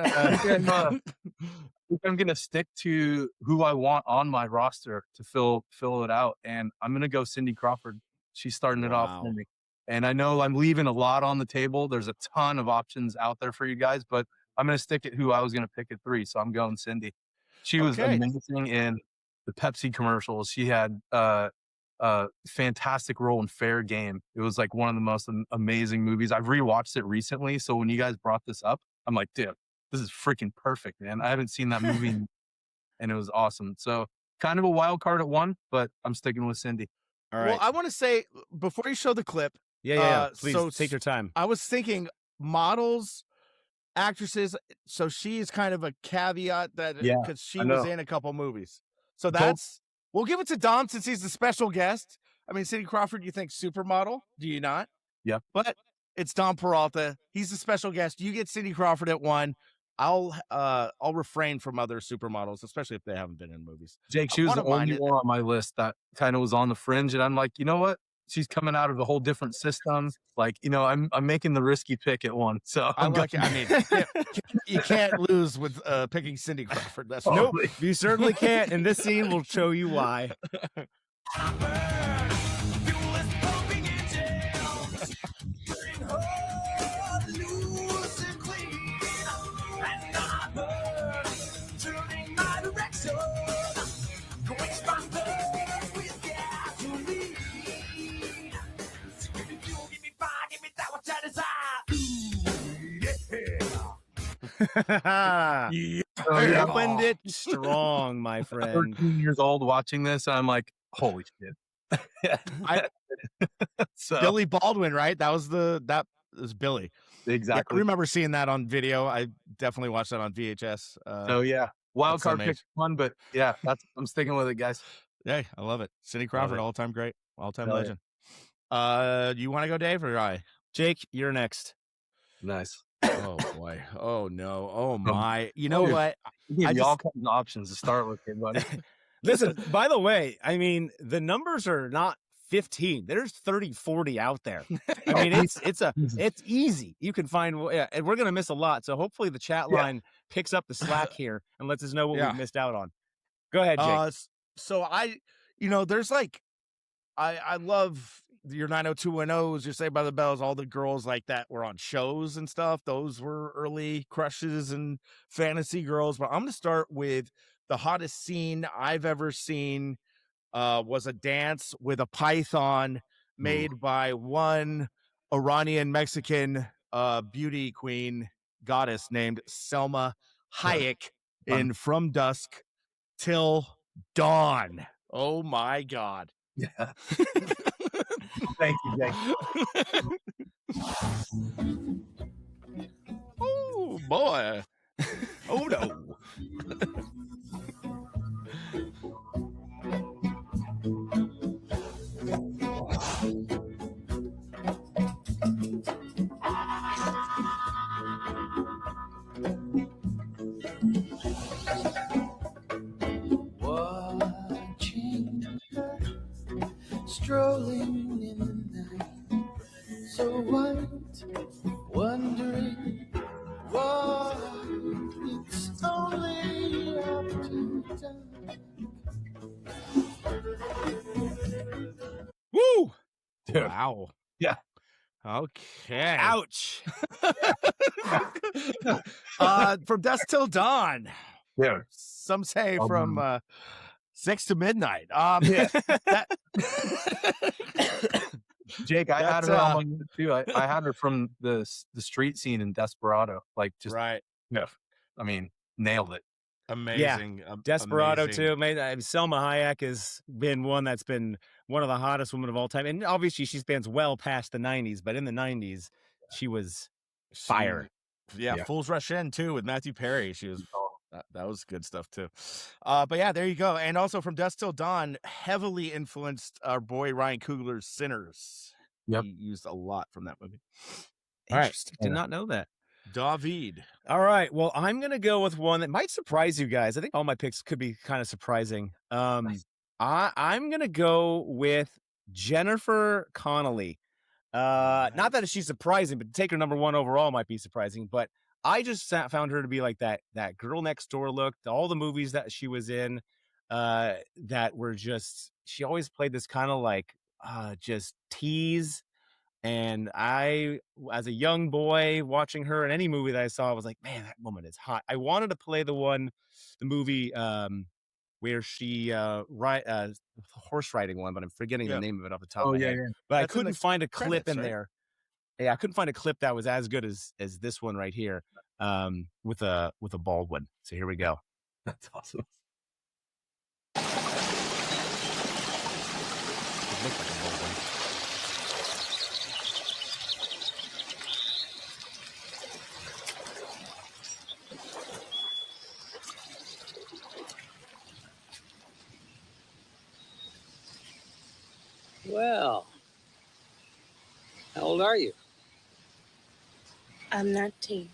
I'm gonna stick to who I want on my roster to fill it out, and I'm gonna go Cindy Crawford. She's starting it off for me, and I know I'm leaving a lot on the table. There's a ton of options out there for you guys, but I'm gonna stick at who I was gonna pick at 3. So I'm going Cindy. She was amazing in the Pepsi commercials. She had fantastic role in Fair Game. It was one of the most amazing movies. I've rewatched it recently, so when you guys brought this up, I'm like, dude, this is freaking perfect, man. I haven't seen that movie and it was awesome. So kind of a wild card at 1, but I'm sticking with Cindy. All right. Well, I want to say before you show the clip, please take your time. I was thinking models, actresses. So she is kind of a caveat that because she was in a couple movies. So we'll give it to Dom since he's the special guest. I mean, Cindy Crawford, you think supermodel? Do you not? Yeah. But it's Dom Peralta. He's the special guest. You get Cindy Crawford at 1. I'll refrain from other supermodels, especially if they haven't been in movies. Jake, she was the only one on my list that kind of was on the fringe, and I'm like, you know what? She's coming out of a whole different system. I'm making the risky pick at 1. So you can't lose with picking Cindy Crawford. That's nope. You certainly can't, and this scene will show you why. Opened it strong, my friend. 13 years old watching this, and I'm like, holy shit. Billy Baldwin, right? That was Billy. Exactly. I remember seeing that on video. I definitely watched that on VHS. Wild card pick 1, but I'm sticking with it, guys. Hey, I love it. Cindy Crawford, all-time great, all-time legend. You want to go, Dave, or I? Jake, you're next. Nice. Oh boy. Oh no. Oh my. You know what? Y'all kinds of options to start with here, buddy. Listen, by the way, I mean, the numbers are not 15. There's 30, 40 out there. I mean, it's easy. You can find, and we're gonna miss a lot. So hopefully the chat line picks up the slack here and lets us know what we've missed out on. Go ahead, Jake. So there's like, I love your 90210s, your Saved by the Bells, all the girls like that were on shows and stuff. Those were early crushes and fantasy girls. But I'm gonna start with the hottest scene I've ever seen. Was a dance with a python made by one Iranian Mexican beauty queen goddess named Selma Hayek in From Dusk Till Dawn. Oh my God. Yeah. Thank you, Jake. Oh boy. Oh no. Watching her strolling in the night, so white, wondering why it's only after dark. Woo! Dude. Wow. Yeah. Okay. Ouch. From Dusk Till Dawn. Yeah. Some say from 6 to midnight. That, Jake, I had her on my list too. I had her from the street scene in Desperado. Like, just right. Yeah. I mean, nailed it. Amazing. Desperado amazing. too. Selma Hayek has been one that's been one of the hottest women of all time, and obviously she spans well past the 90s. But in the 90s, she was fire. Yeah, Fools Rush In too with Matthew Perry. She was that was good stuff too. But yeah, there you go. And also from Dusk Till Dawn, heavily influenced our boy Ryan Coogler's Sinners. Yep. He used a lot from that movie. Interesting. Did not know that. David. All right. Well, I'm gonna go with one that might surprise you guys. I think all my picks could be kind of surprising. I'm gonna go with Jennifer Connelly. Not that she's surprising, but to take her number one overall might be surprising. But I just found her to be like that girl next door look. All the movies that she was in, that were just, she always played this kind of like just tease. And I, as a young boy watching her in any movie that I saw, I was like, man, that woman is hot. I wanted to play the movie where she horse riding one, but I'm forgetting the name of it off the top of my head. But I couldn't find a clip in there. Yeah, I couldn't find a clip that was as good as this one right here, with a Baldwin. So here we go. That's awesome. It looked like a Baldwin. Well, how old are you? I'm 19.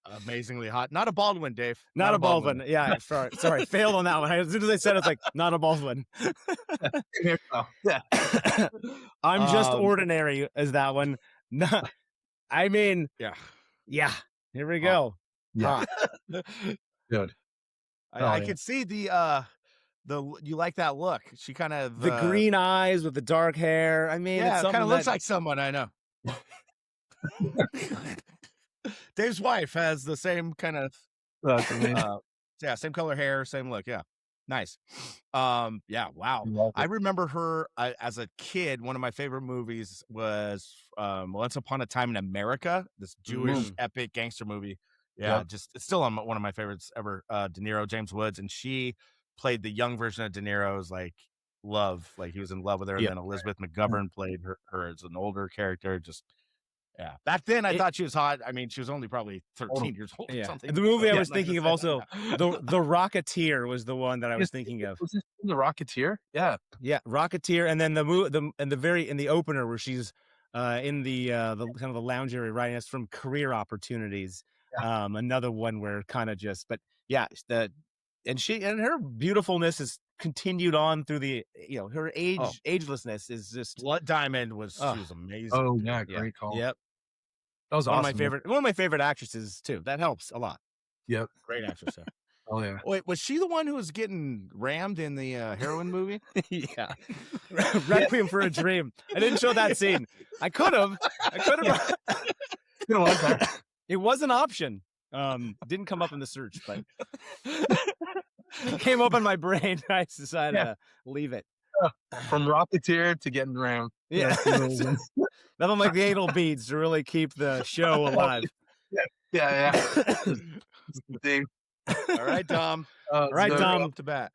Amazingly hot. Not a Baldwin, Dave. Not a Baldwin. Yeah, sorry. Failed on that one. As soon as I said it, it's like, not a Baldwin. Yeah. I'm just ordinary as that one. Not, I mean, yeah. Here we go. Yeah. Good. I could see the you like that look. She kind of the green eyes with the dark hair. I mean, yeah, it kind of looks like someone I know. Dave's wife has the same kind of That's amazing. same color hair, same look. Yeah, nice. Yeah, wow. I remember her as a kid. One of my favorite movies was Once Upon a Time in America, this Jewish epic gangster movie. Yeah, just it's still on one of my favorites ever. De Niro, James Woods, and she played the young version of De Niro's love, like he was in love with her. And then Elizabeth McGovern played her as an older character. Just back then I thought she was hot. I mean, she was only probably 13 years old or something. The movie I was thinking of also, the Rocketeer was the one that I was thinking of. Was this the Rocketeer? Yeah, Rocketeer, and then the opener where she's in the kind of the lounge area, right? That's from Career Opportunities. Another one where kind of just, but yeah, and her beautifulness has continued on through the, her agelessness is just. Blood Diamond was she was amazing. Oh yeah, great call. Yep. That was one awesome. One of my favorite actresses too. That helps a lot. Yep. Great actress. Yeah. Oh yeah. Wait, was she the one who was getting rammed in the heroin movie? Yeah. Requiem for a Dream. I didn't show that scene. I could have. It was an option. Didn't come up in the search, but it came up in my brain. I decided to leave it. From Rocketeer to getting rammed. Yeah. Nothing like the anal beads to really keep the show alive. Yeah. Thing. All right, Dom. All right, Dom. Up to bat.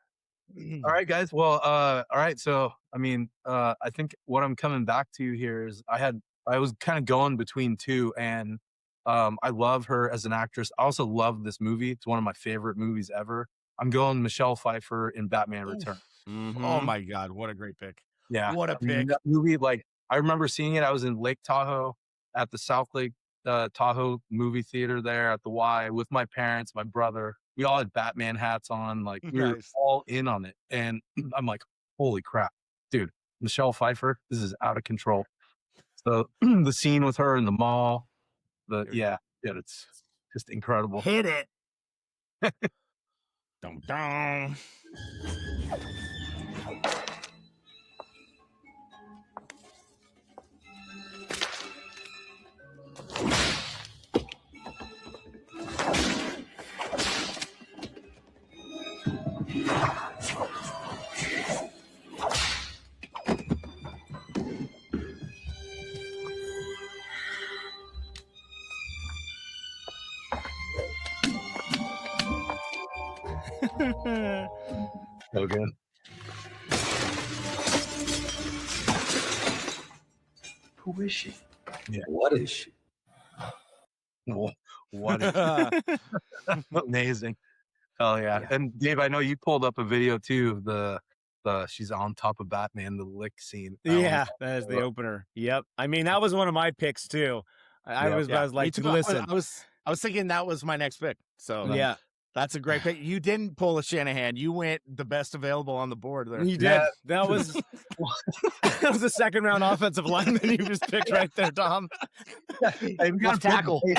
All right, guys. Well, all right. So, I mean, I think what I'm coming back to here is I was kind of going between two, and I love her as an actress. I also love this movie. It's one of my favorite movies ever. I'm going Michelle Pfeiffer in Batman Returns. Mm-hmm. Oh my God, what a great pick! Yeah, what a pick! I mean, that movie, like, I remember seeing it. I was in Lake Tahoe at the South Lake Tahoe movie theater there at the Y with my parents, my brother. We all had Batman hats on. Like, we were all in on it. And I'm like, holy crap, dude, Michelle Pfeiffer, this is out of control. So the scene with her in the mall, it's just incredible. Hit it. Dum dum. So good. Who is she? Yeah. What is she? What is amazing. Oh yeah. And Dave, I know you pulled up a video too of the she's on top of Batman, the lick scene. That is the opener. Yep. I mean, that was one of my picks too. I was like, listen. I was thinking that was my next pick. So yeah. That's a great pick. You didn't pull a Shanahan. You went the best available on the board there. You did. That was that was a second round offensive lineman you just picked right there, Tom. Hey, we got to tackle. You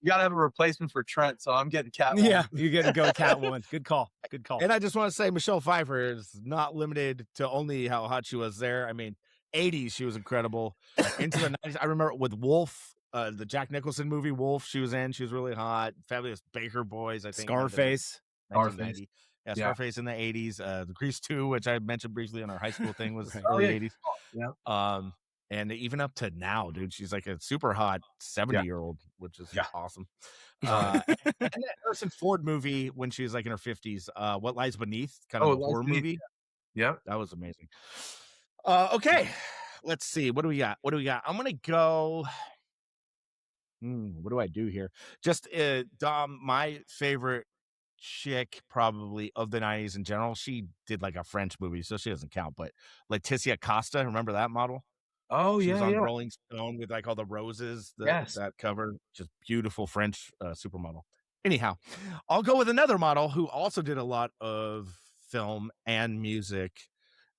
got to have a replacement for Trent, so I'm getting Catwoman. Yeah, you get to go Catwoman. Good call. Good call. And I just want to say Michelle Pfeiffer is not limited to only how hot she was there. I mean, 80s, she was incredible. Into the 90s, I remember with Wolf. The Jack Nicholson movie Wolf, she was in. She was really hot. Fabulous Baker Boys, I think. Scarface. Yeah, Scarface in the 80s. The Grease 2, which I mentioned briefly on our high school thing, was Oh, early yeah. 80s. Yeah. And even up to now, dude, she's like a super hot 70-year-old, which is awesome. And that Harrison Ford movie when she was like in her 50s, What Lies Beneath, kind of a horror movie. Yeah, that was amazing. Okay, let's see. What do we got? I'm gonna go. What do I do here? Just Dom, my favorite chick probably of the 90s in general. She did like a French movie, so she doesn't count. But Laetitia Costa, remember that model? Oh, she yeah, was on yeah. Rolling Stone with like all the roses. That cover, just beautiful French supermodel. Anyhow, I'll go with another model who also did a lot of film and music,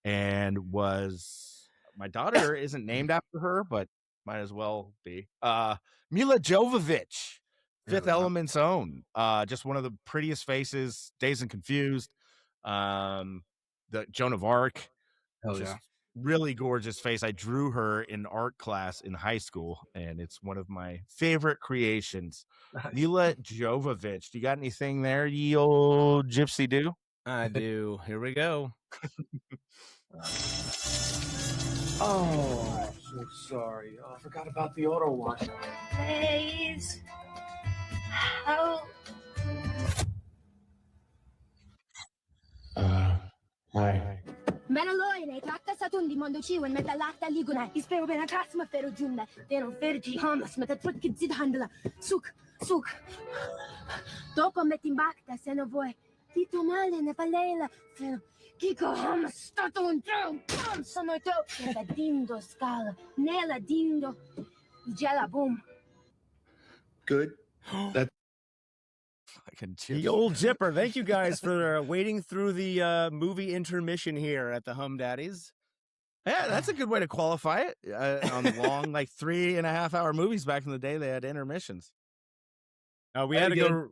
and was my daughter isn't named after her, but might as well be. Mila Jovovich, Fifth Element's own. Just one of the prettiest faces. Dazed and Confused. The Joan of Arc. Just really gorgeous face. I drew her in art class in high school, and it's one of my favorite creations. Nice. Mila Jovovich. Do you got anything there, ye old gypsy do? I do. Here we go. Oh, I'm so sorry. Oh, I forgot about the auto wash. Please. Help. Hi. Menaloine, trakta satun di mondo ciwen met lakta liguna. Ispero bena kasma fero junda. Deno fergi hamas met trut kidzid handla. Suk. Dopo metimbakta se no voi. Tito male ne palela. Fero. Kiko hamas stato un tron. Sono to. Nella dindo scala. Nella dindo. Gela boom. Good. That Fucking The old Jipper. Thank you guys for waiting through the movie intermission here at the Hum Daddies. Yeah, that's a good way to qualify it. On long, like 3.5 hour movies back in the day, they had intermissions. We had to go,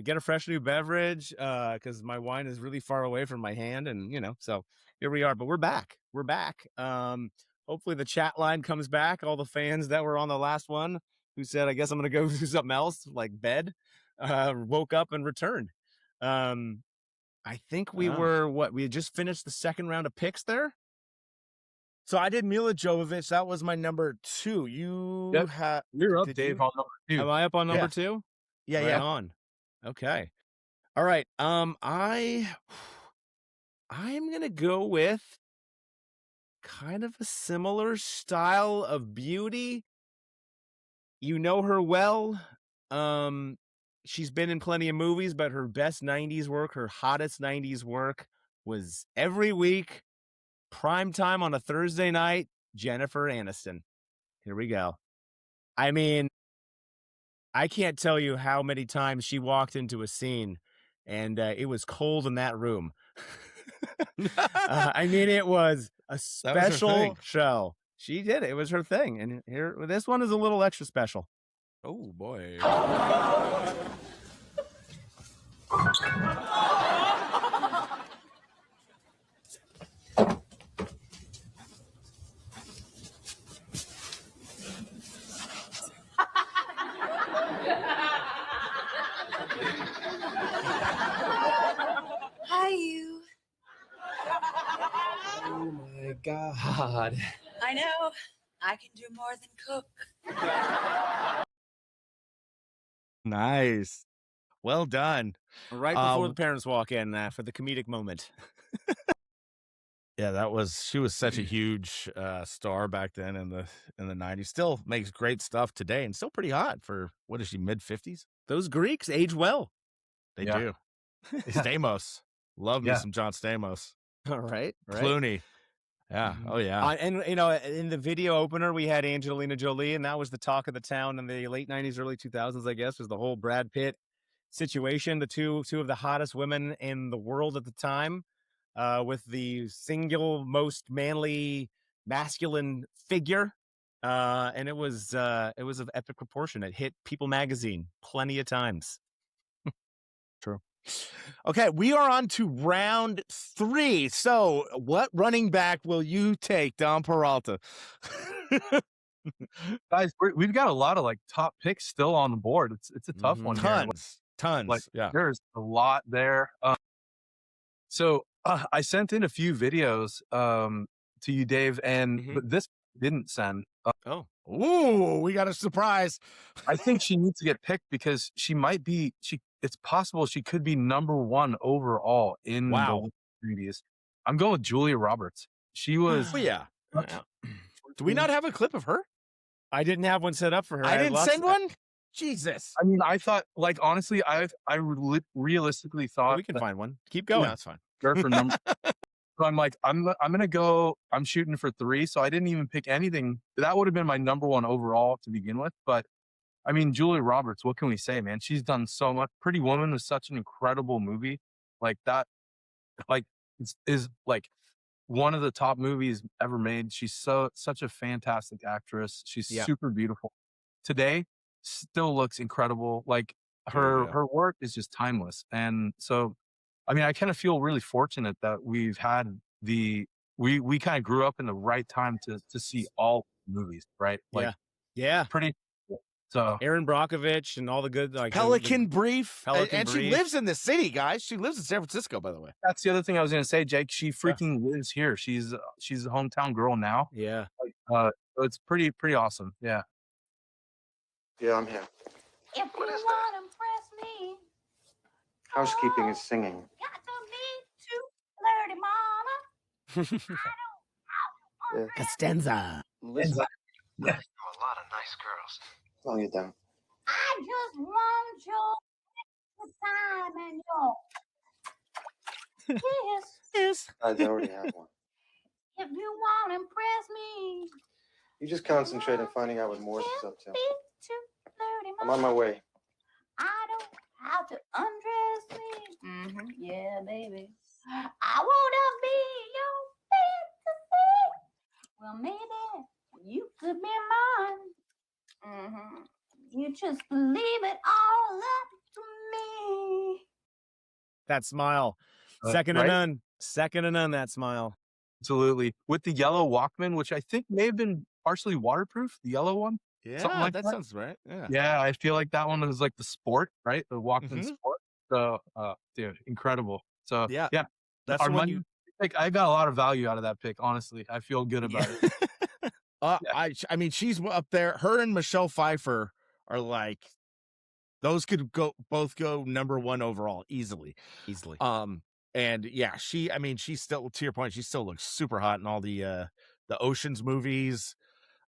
get a fresh new beverage because my wine is really far away from my hand, and so here we are. But we're back. We're back. Hopefully the chat line comes back. All the fans that were on the last one who said, "I guess I'm gonna go do something else," like bed, woke up and returned. I think we had just finished the second round of picks there. So I did Mila Jovovich. That was my number 2. You had you're up, Dave, on number 2. Am I up on number 2? Yeah, right on. Okay. All right. I'm gonna go with kind of a similar style of beauty. You know her well. She's been in plenty of movies, but her best 90s work, her hottest 90s work was every week, prime time on a Thursday night, Jennifer Aniston. Here we go. I mean, I can't tell you how many times she walked into a scene and it was cold in that room. I mean, it was a special show. She did it. It was her thing. And here, this one is a little extra special. Oh, boy. Hi, you. Oh my God. I know. I can do more than cook. Nice. Well done. Right before the parents walk in for the comedic moment. Yeah, she was such a huge star back then in the 90s. Still makes great stuff today and still pretty hot for, what is she, mid-50s? Those Greeks age well. They do. Stamos. Love me some John Stamos. All right. Clooney. Yeah. Oh, yeah. And, in the video opener, we had Angelina Jolie, and that was the talk of the town in the late 90s, early 2000s, I guess, was the whole Brad Pitt situation. The two of the hottest women in the world at the time, with the single most manly, masculine figure. And it was of epic proportion. It hit People magazine plenty of times. True. Okay, we are on to round 3. So, what running back will you take, Dom Peralta? Guys, we've got a lot of top picks still on the board. It's a tough one. Tons. Yeah, there's a lot there. So I sent in a few videos to you, Dave, and but this didn't send. Ooh, we got a surprise. I think she needs to get picked because she might be. It's possible she could be number 1 overall in the previous. I'm going with Julia Roberts. She was. Oh, yeah. Do we not have a clip of her? I didn't have one set up for her. I didn't send one? Jesus. I mean, I thought, honestly, I realistically thought we can find one. Keep going. Yeah, that's fine. Go for number. So I'm like, I'm gonna go. I'm shooting for 3, so I didn't even pick anything. That would have been my number 1 overall to begin with. But I mean, Julia Roberts. What can we say, man? She's done so much. Pretty Woman was such an incredible movie. Like that, is one of the top movies ever made. She's such a fantastic actress. She's super beautiful. Today, still looks incredible. Like her work is just timeless. And so, I mean, I kind of feel really fortunate that we've had we kind of grew up in the right time to see all movies, right? Yeah. Pretty cool. So Aaron Brockovich and all the good Pelican Brief. Pelican and Brief. She lives in the city, guys. She lives in San Francisco, by the way. That's the other thing I was gonna say, Jake. She freaking lives here. She's a hometown girl now. Yeah. So it's pretty awesome. Yeah. Yeah, I'm here. If you want to impress me, Housekeeping is singing. got to be too flirty, mama. Costanza. Listen, A lot of nice girls. slow you down. I just want your time and your kiss. I already have one. If you want to impress me, You just concentrate on finding out what Morse is up to. be too flirty, I'm on my way. I don't have to undress me. Yeah, baby. I wanna be your fantasy. Well, maybe you could be mine. You just leave it all up to me. That smile. Second to right? none. Second to none, that smile. Absolutely. With the yellow Walkman, which I think may have been partially waterproof, the yellow one. Something like that. sounds right. Yeah. Yeah, I feel like that one was like the Sport, right? The Walkman Sport. So, dude, incredible. So, Yeah. yeah. That's Our the one money, like, I got a lot of value out of that pick, honestly. I feel good about it. I mean, she's up there. Her and Michelle Pfeiffer are like, those could both go number one overall easily. And yeah, she still, to your point, she still looks super hot in all the Ocean's movies.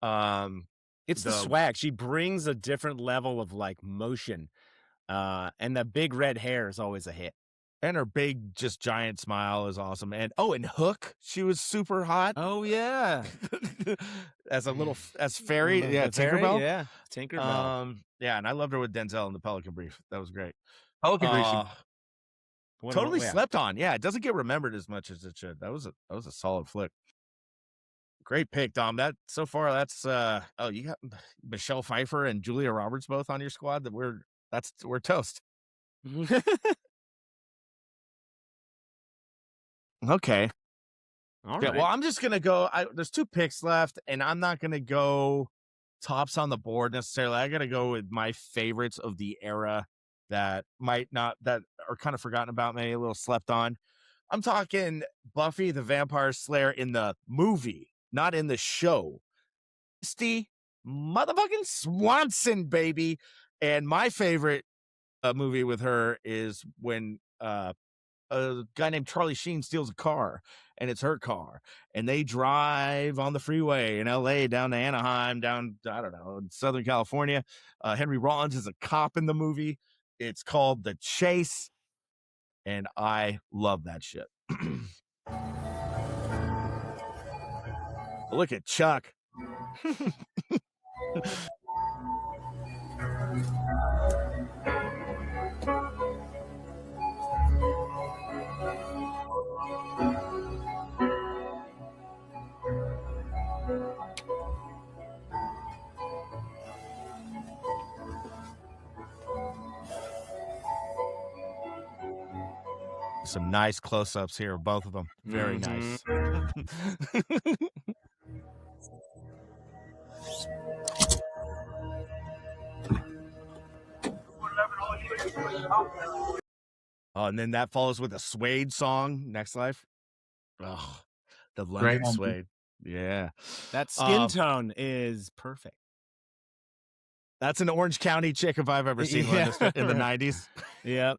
It's the swag. She brings a different level of like motion. And the big red hair is always a hit. And her big, just giant smile is awesome. And Hook, she was super hot. Oh yeah, as Fairy, Tinkerbell, yeah, Tinkerbell. Yeah, and I loved her with Denzel in the Pelican Brief. That was great. Pelican Brief, totally slept on. Yeah, it doesn't get remembered as much as it should. That was a solid flick. Great pick, Dom. That's you got Michelle Pfeiffer and Julia Roberts both on your squad. We're toast. Okay. All yeah, right. well, I'm just gonna go. There's 2 picks left, and I'm not gonna go tops on the board necessarily. I gotta go with my favorites of the era that are kind of forgotten about, maybe a little slept on. I'm talking Buffy the Vampire Slayer in the movie, not in the show. Misty motherfucking Swanson, baby. And my favorite movie with her is when a guy named Charlie Sheen steals a car, and it's her car, and they drive on the freeway in LA down to Anaheim, down, I don't know, in Southern California. Henry Rollins is a cop in the movie. It's called The Chase, and I love that shit. Look at Chuck. Some nice close-ups here of both of them. Very nice. Oh, and then that follows with a Suede song, Next Life. Oh, the London Suede. Yeah. That skin tone is perfect. That's an Orange County chick if I've ever seen one in the 90s. Yep.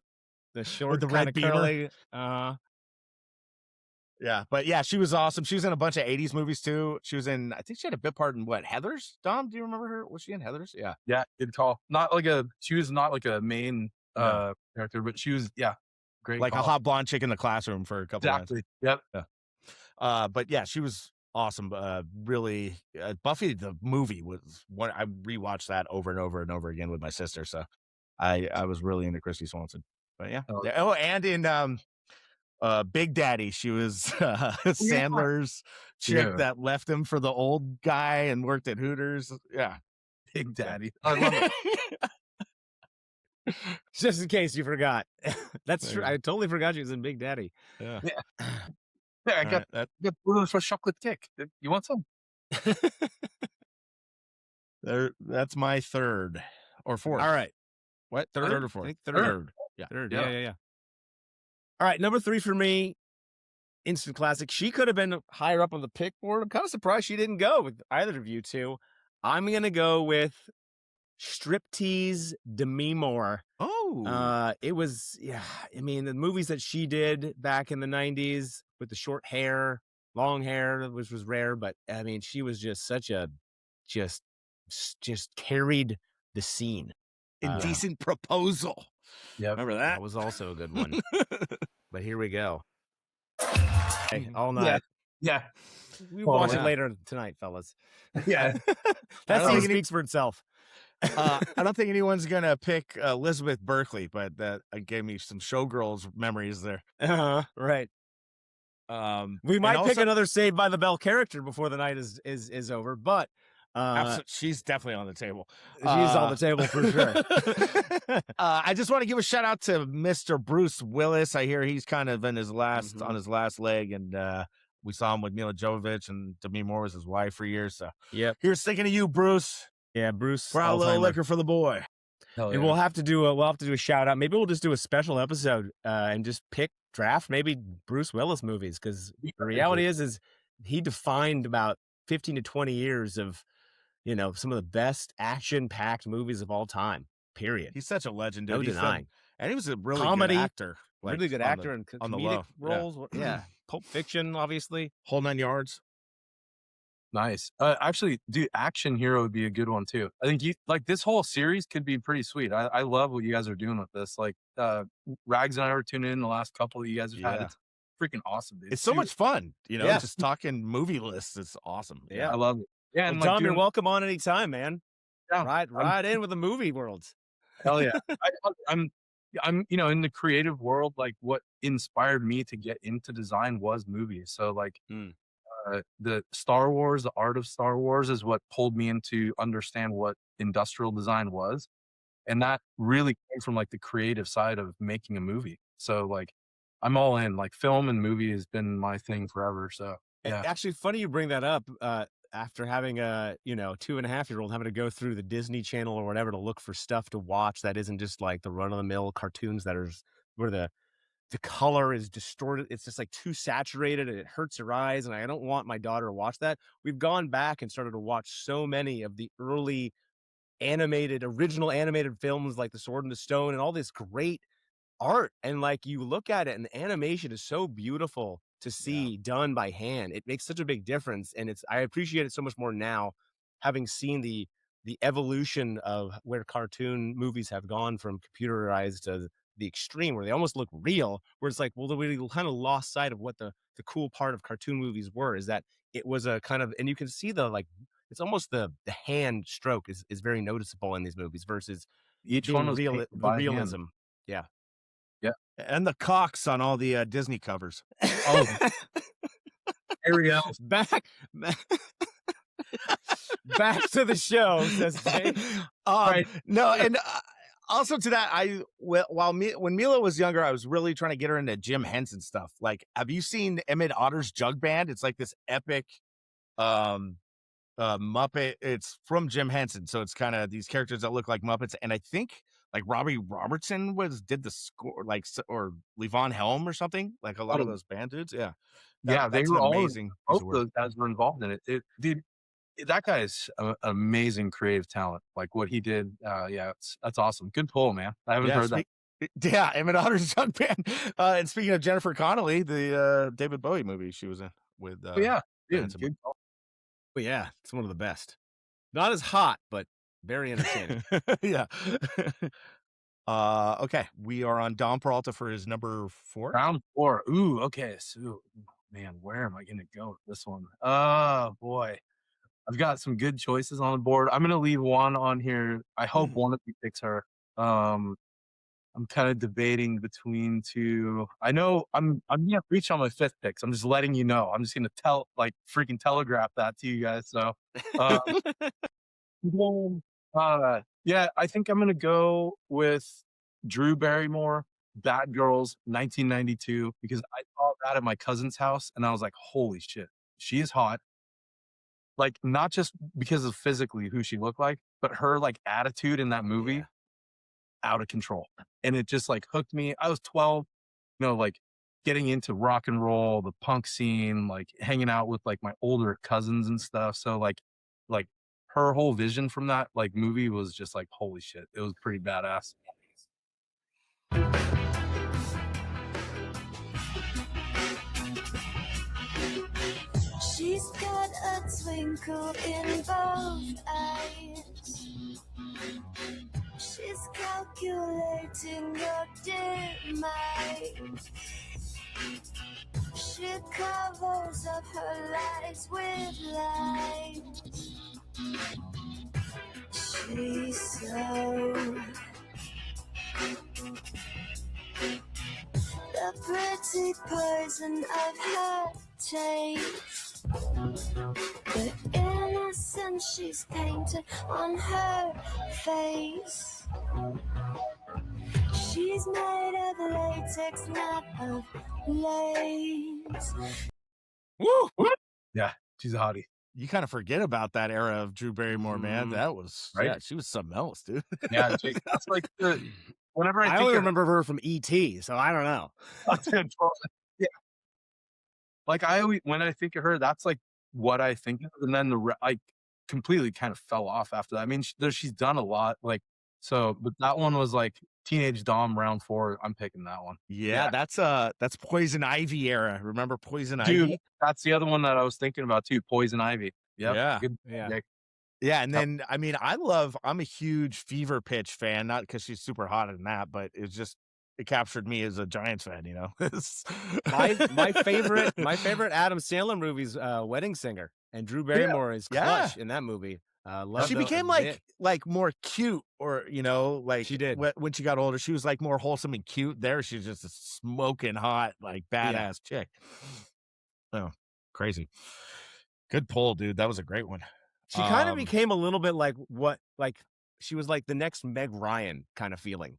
The short, with the red curly. Yeah, but yeah, she was awesome. She was in a bunch of 80s movies too. She was in, I think she had a bit part in Heathers? Dom, do you remember her? Was she in Heathers? Yeah. Yeah, good call. She was not like a main character, but she was, great. Like a hot blonde chick in the classroom for a couple of Exactly. Yep. Yeah. But yeah, she was awesome. Really, Buffy the movie was one. I rewatched that over and over and over again with my sister. So I was really into Christy Swanson. But yeah. And in Big Daddy, she was Sandler's chick that left him for the old guy and worked at Hooters. Yeah. Big Daddy. I love it. Just in case you forgot. That's true. I totally forgot she was in Big Daddy. Yeah. Yeah, I got blue for chocolate cake. You want some? That's my third or fourth. All right. What? Third or fourth? I think Third. Yeah. Third. Yeah. All right. Number 3 for me. Instant classic. She could have been higher up on the pick board. I'm kind of surprised she didn't go with either of you two. I'm going to go with Striptease Demi Moore. Oh. It was, I mean, the movies that she did back in the 90s with the short hair, long hair, which was rare, but I mean, she was just such a, just carried the scene. Indecent Proposal. Yeah. Remember that? That was also a good one. But here we go. Hey, all night. Yeah. We watch it later tonight, fellas. Yeah. That scene speaks for itself. I don't think anyone's gonna pick Elizabeth Berkley, but that gave me some Showgirls memories there. Right. We and might pick also- another Saved by the Bell character before the night is over, but she's definitely on the table. She's on the table for sure. I just want to give a shout out to Mr. Bruce Willis. I hear he's kind of in his last on his last leg, and we saw him with Mila Jovovich, and Demi Moore was his wife for years. So Yep. Here's thinking of you, Bruce. Yeah, Bruce. For a little Alzheimer. liquor for the boy. And we'll have to do a shout out. Maybe we'll just do a special episode and just draft maybe Bruce Willis movies, because the reality is he defined about 15 to 20 years of, you know, some of the best action-packed movies of all time. Period. He's such a legend, dude. No He's denying. And he was a really Comedy, good actor. really good actor and on the comedic low. roles. Yeah. Pulp Fiction, obviously. Whole 9 yards. Nice. Actually, dude, Action Hero would be a good one too. I think this whole series could be pretty sweet. I love what you guys are doing with this. Like, Rags and I were tuning in the last couple that you guys have had. It's freaking awesome, dude. It's so much fun, you know, Yeah. just talking movie lists. It's awesome. Yeah. I love it. Yeah, Well, and Tom, like you're welcome on anytime, man. Yeah, Right in with the movie world. hell yeah. I'm you know, in the creative world, like what inspired me to get into design was movies. So like the Star Wars, the art of Star Wars is what pulled me into understand what industrial design was. And that really came from like the creative side of making a movie. So like I'm all in. Like film and movie has been my thing forever. So yeah. Actually, funny you bring that up. After having a 2.5-year-old having to go through the Disney Channel or whatever to look for stuff to watch that isn't just like the run-of-the-mill cartoons that are where the color is distorted. It's just like too saturated and it hurts your eyes. And I don't want my daughter to watch that. We've gone back and started to watch so many of the early original animated films like The Sword and the Stone and all this great art. And like you look at it and the animation is so beautiful to see done by hand. It makes such a big difference. And I appreciate it so much more now, having seen the evolution of where cartoon movies have gone from computerized to the extreme where they almost look real, where it's like, well, we kind of lost sight of what the cool part of cartoon movies were, is that it was a kind of, and you can see it's almost the hand stroke is very noticeable in these movies versus each one was the realism. hand. Yeah. Yeah. And the cocks on all the Disney covers. Oh, here we go. Back to the show, says Dave. Right. No, and also to that, when Mila was younger, I was really trying to get her into Jim Henson stuff. Like, have you seen Emmett Otter's Jug Band? It's like this epic Muppet. It's from Jim Henson, so it's kind of these characters that look like Muppets. And I think like Robbie Robertson did the score, like, or Levon Helm or something. Like a lot of those band dudes. Yeah, Yeah, they that's were an all amazing. both those guys were involved in it. Dude, that guy is an amazing creative talent. Like what he did, that's awesome. Good pull, man. I haven't heard that. Yeah, Emmett Otter's Jug Band. And speaking of Jennifer Connelly, the David Bowie movie she was in with. Yeah, Henson. good call. Well, yeah, it's one of the best. Not as hot, but very entertaining. Yeah. Okay, we are on Don Peralta for his number 4. Round 4. Ooh, okay. So, man, where am I going to go with this one? Oh boy, I've got some good choices on the board. I'm going to leave one on here. I hope one of you picks her. I'm kind of debating between two. I know I'm gonna reach on my 5th pick. So I'm just letting you know. I'm just gonna freaking telegraph that to you guys. So, yeah, I think I'm gonna go with Drew Barrymore, Bad Girls, 1992, because I saw that at my cousin's house and I was like, holy shit, she is hot. Like not just because of physically who she looked like, but her like attitude in that movie. Out of control. And it just like hooked me. I was 12, like getting into rock and roll, the punk scene, like hanging out with like my older cousins and stuff. So like her whole vision from that like movie was just like, holy shit. It was pretty badass. She's got a twinkle in both eyes. She's calculating your demise. She covers up her lies with lies. Please slow. The pretty poison of her taste. The innocence she's painted on her face. She's made of latex, not of lace. Woo! Yeah, she's a hottie. You kind of forget about that era of Drew Barrymore, man. That was Right? yeah, she was something else, dude. Yeah, that's like whenever I only remember her from E.T., so I don't know. Yeah. Like when I think of her, that's like what I think of, and then I completely kind of fell off after that. I mean, she's done a lot, like but that one was like Teenage Dom round 4. I'm picking that one. Yeah, that's Poison Ivy era. Remember Poison Dude, Ivy? that's the other one that I was thinking about too. Poison Ivy. Yep. Yeah. Good. Yeah. Yeah, and then I mean, I'm a huge Fever Pitch fan, not because she's super hot in that, but it captured me as a Giants fan, you know. my favorite Adam Sandler movie's Wedding Singer, and Drew Barrymore is clutch in that movie. She became like more cute, or you know, like she did when she got older. She was like more wholesome and cute. There, she's just a smoking hot, like badass chick. Oh, crazy! Good pull, dude. That was a great one. She kind of became a little bit like she was like the next Meg Ryan kind of feeling.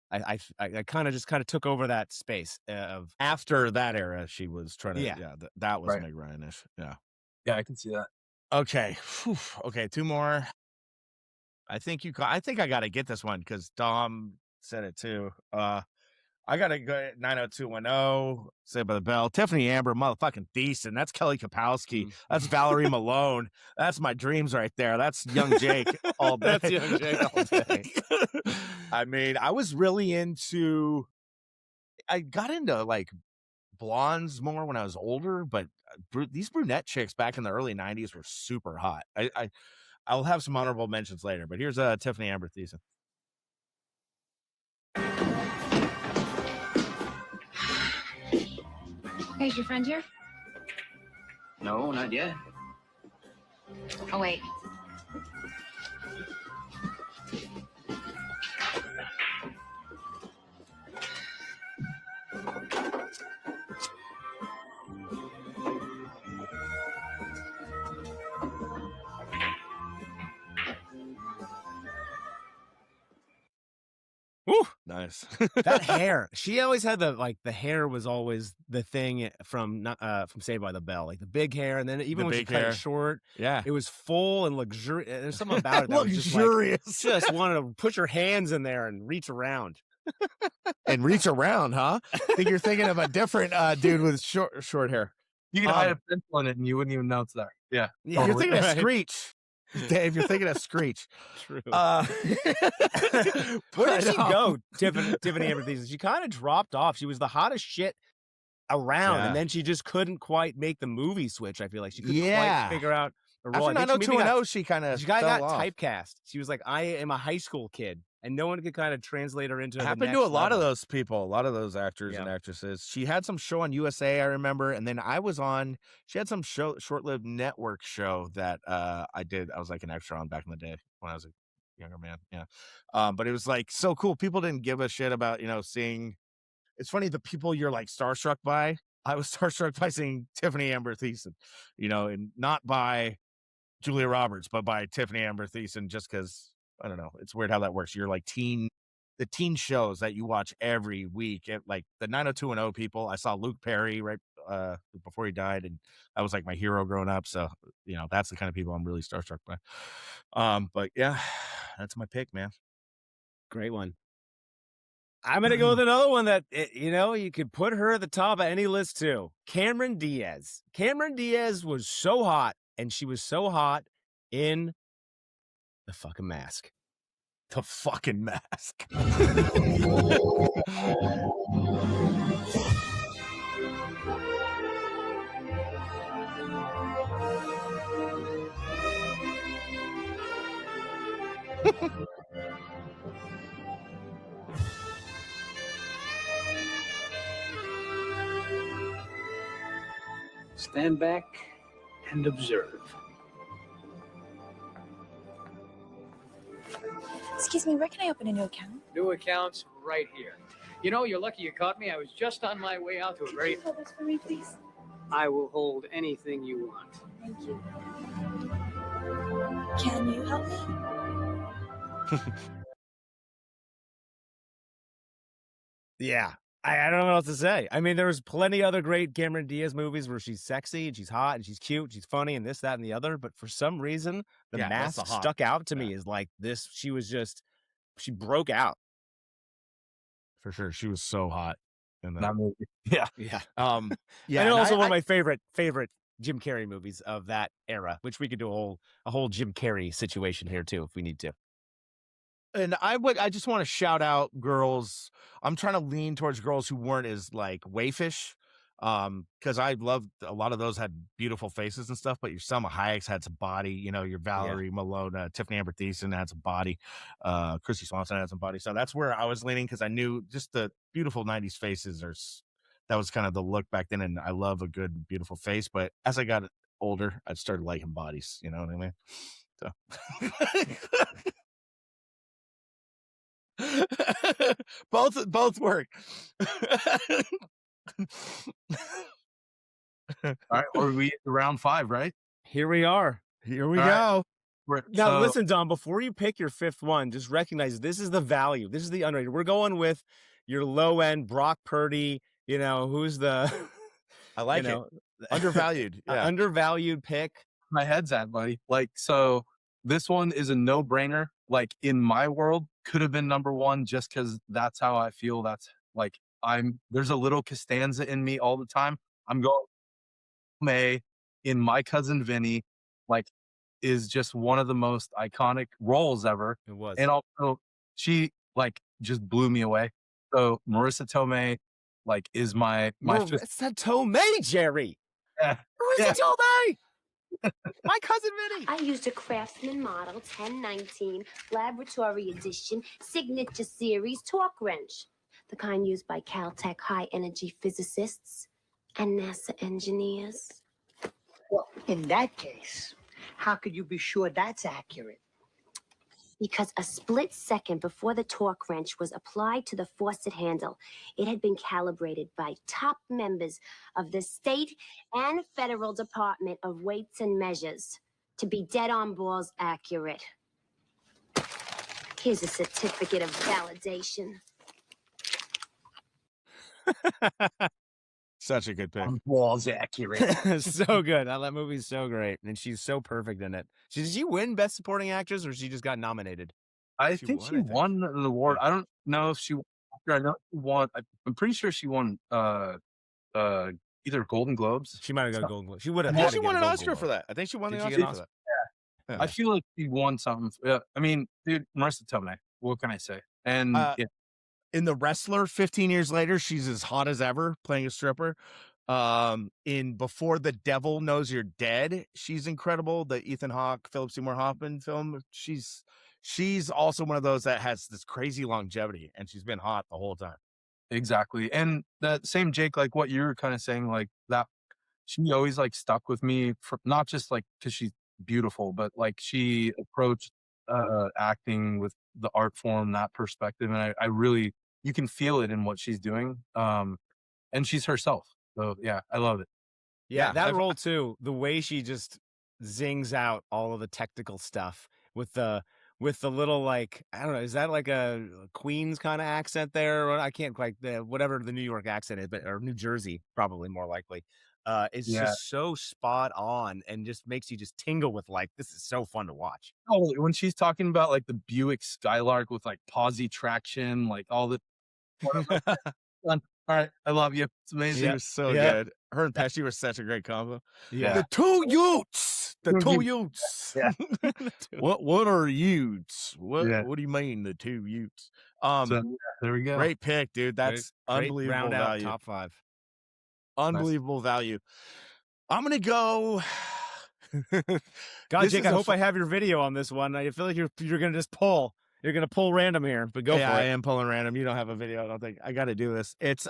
I kind of took over that space of after that era. She was trying to that was right. Meg Ryan-ish. Yeah, I can see that. Okay, okay, 2 more. I think I got to get this one because Dom said it too. I got to go at 90210, Saved by the Bell. Tiffany Amber, motherfucking decent. That's Kelly Kapowski. That's Valerie Malone. That's my dreams right there. That's Young Jake all day. That's Young Jake all day. I mean, I was really I got into like blondes more when I was older, but these brunette chicks back in the early 90s were super hot. I'll have some honorable mentions later, but here's Tiffany Amber Thiessen. Hey, is your friend here? No, not yet. Oh, wait. Woo, nice. That hair. She always had the hair was always the thing from Saved by the Bell, like the big hair, and then even when she cut it short, it was full and luxurious. There's something about it that was luxurious. Just wanted to put your hands in there and reach around. And reach around, huh? I think you're thinking of a different dude with short hair. You could hide a pencil in it and you wouldn't even know it's there. Yeah. You're thinking of Screech. Dave, you're thinking of Screech. True. Where did she go, Tiffany Amber Thiessen? She kind of dropped off. She was the hottest shit around, and then she just couldn't quite make the movie switch. I feel like she couldn't quite figure out a role. After 90210, she kind of got typecast. She was like, I am a high school kid, and no one could kind of translate her into. It happened to a lot of those people, a lot of those actors and actresses. She had some show on USA, I remember, and then she had some short-lived network show that I did. I was like an extra on back in the day when I was a younger man. Yeah. But it was like so cool. People didn't give a shit about, seeing. It's funny, the people you're like starstruck by. I was starstruck by seeing Tiffany Amber Thiessen, and not by Julia Roberts, but by Tiffany Amber Thiessen, just because, I don't know. It's weird how that works. You're like the teen shows that you watch every week. Like the 90210 people, I saw Luke Perry right before he died, and that was like my hero growing up. So, that's the kind of people I'm really starstruck by. But yeah, that's my pick, man. Great one. I'm going to go with another one that, you could put her at the top of any list too. Cameron Diaz. Cameron Diaz was so hot, and she was so hot in The Fucking Mask. The Fucking Mask. Stand back and observe. Excuse me, where can I open a new account? New accounts right here. You know, you're lucky you caught me. I was just on my way out to a very... Hold this for me, please. I will hold anything you want. Thank you. Can you help me? Yeah. I don't know what else to say. I mean, there was plenty other great Cameron Diaz movies where she's sexy and she's hot and she's cute, and she's funny and this, that, and the other. But for some reason, the Yeah, that's mask the hot. stuck out to me as like this. She broke out. For sure. She was so hot in That movie. Yeah. Yeah. Yeah. And also one of my favorite Jim Carrey movies of that era, which we could do a whole Jim Carrey situation here too, if we need to. And I just want to shout out girls. I'm trying to lean towards girls who weren't as like waifish. Because I loved a lot of those had beautiful faces and stuff, but your Selma Hayek's had some body, you know, your Valerie Malone, Tiffany Amber Thiessen had some body, Christy Swanson had some body. So that's where I was leaning, because I knew just the beautiful 90s faces that was kind of the look back then. And I love a good, beautiful face. But as I got older, I started liking bodies, you know what I mean? So both work. All right, or we round 5, right? Here we are. Here we go. Now, listen, Dom, before you pick your fifth one, just recognize this is the value. This is the unrated. We're going with your low end Brock Purdy. You know, who's the I like it. Undervalued. Yeah. Undervalued pick. My head's at, buddy. Like, so this one is a no brainer. Like, in my world, could have been number 1 just because that's how I feel. That's like, there's a little Costanza in me all the time. I'm going May in My Cousin Vinny, like, is just one of the most iconic roles ever. It was. And also, she like just blew me away. So Marissa Tomei, like, is my Marissa Tomei, Jerry. Yeah. Marissa Tomei. My Cousin Vinny. I used a Craftsman model 1019 laboratory edition signature series torque wrench, the kind used by Caltech high energy physicists and NASA engineers. Well, in that case, how could you be sure that's accurate? Because a split second before the torque wrench was applied to the faucet handle, it had been calibrated by top members of the state and federal Department of Weights and Measures to be dead on balls accurate. Here's a certificate of validation. Such a good pick. Balls accurate. So good. That movie's so great. And she's so perfect in it. Did she win Best Supporting Actress, or she just got nominated? I think she won the award. I don't know if she won. I know she won. I'm pretty sure she won either Golden Globes. She might have got a Golden Globe. She would have. Yeah, she won an Oscar for that. I think she won the Oscar for that. Yeah. I feel like she won something. I mean, dude, Marissa Tomei. What can I say? And in The Wrestler, 15 years later, she's as hot as ever, playing a stripper. In Before the Devil Knows You're Dead, she's incredible. The Ethan Hawke, Philip Seymour Hoffman film. She's also one of those that has this crazy longevity, and she's been hot the whole time. Exactly. And that same, Jake, like what you're kind of saying, like that, she always like stuck with me, for not just like because she's beautiful, but like she approached acting with the art form, that perspective. And I really, you can feel it in what she's doing. And she's herself. So yeah, I love it. Yeah, that role too, the way she just zings out all of the technical stuff with the little, like, I don't know, is that like a Queens kind of accent there? Or I can't quite, whatever the New York accent is, or New Jersey, probably more likely. It's just so spot on and just makes you just tingle with, like, this is so fun to watch. Oh, when she's talking about like the Buick Skylark with like posi traction, like all the all right, I love you. It's amazing. She was so good. Her and Pesci were such a great combo. Yeah. The two Utes. The two Utes. Yeah. What are Utes? What do you mean, the two Utes? There we go. Great pick, dude. That's great unbelievable round out value. top 5. Unbelievable value. I'm gonna go. God, Jake, I hope I have your video on this one. I feel like you're gonna just pull. You're gonna pull random here, but go for it. I am pulling random. You don't have a video. I don't think. I got to do this. It's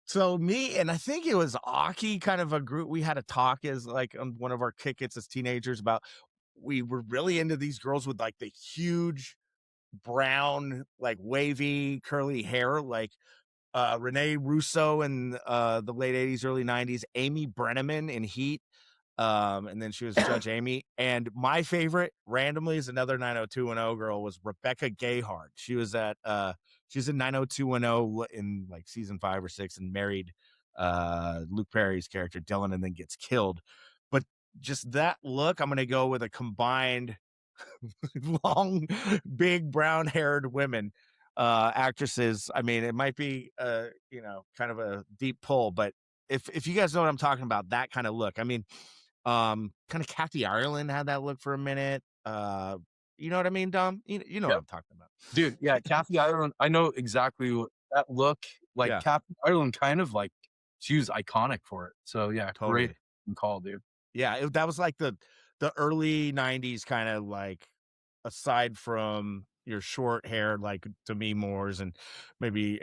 so me and I think it was Aki, kind of a group. We had a talk as like on one of our kick-its as teenagers about, we were really into these girls with like the huge brown, like wavy, curly hair, like Renee Russo in the late 80s, early 90s, Amy Brenneman in Heat. And then she was Judge Amy. And my favorite, randomly, is another 90210 girl, was Rebecca Gayheart. She was at she's in 90210 in like season 5 or 6 and married Luke Perry's character Dylan and then gets killed. But just that look, I'm gonna go with a combined long, big brown haired women actresses. I mean, it might be you know, kind of a deep pull, but if you guys know what I'm talking about, that kind of look. I mean, kind of Kathy Ireland had that look for a minute. You know what I mean, Dom? You know what I'm talking about. Dude, yeah, Kathy Ireland, I know exactly what that look, like Yeah. Kathy Ireland kind of like, she was iconic for it. So yeah, Totally. great call, dude. Yeah, that was like the early 90s kind of like, aside from your short hair like Demi Moore's and maybe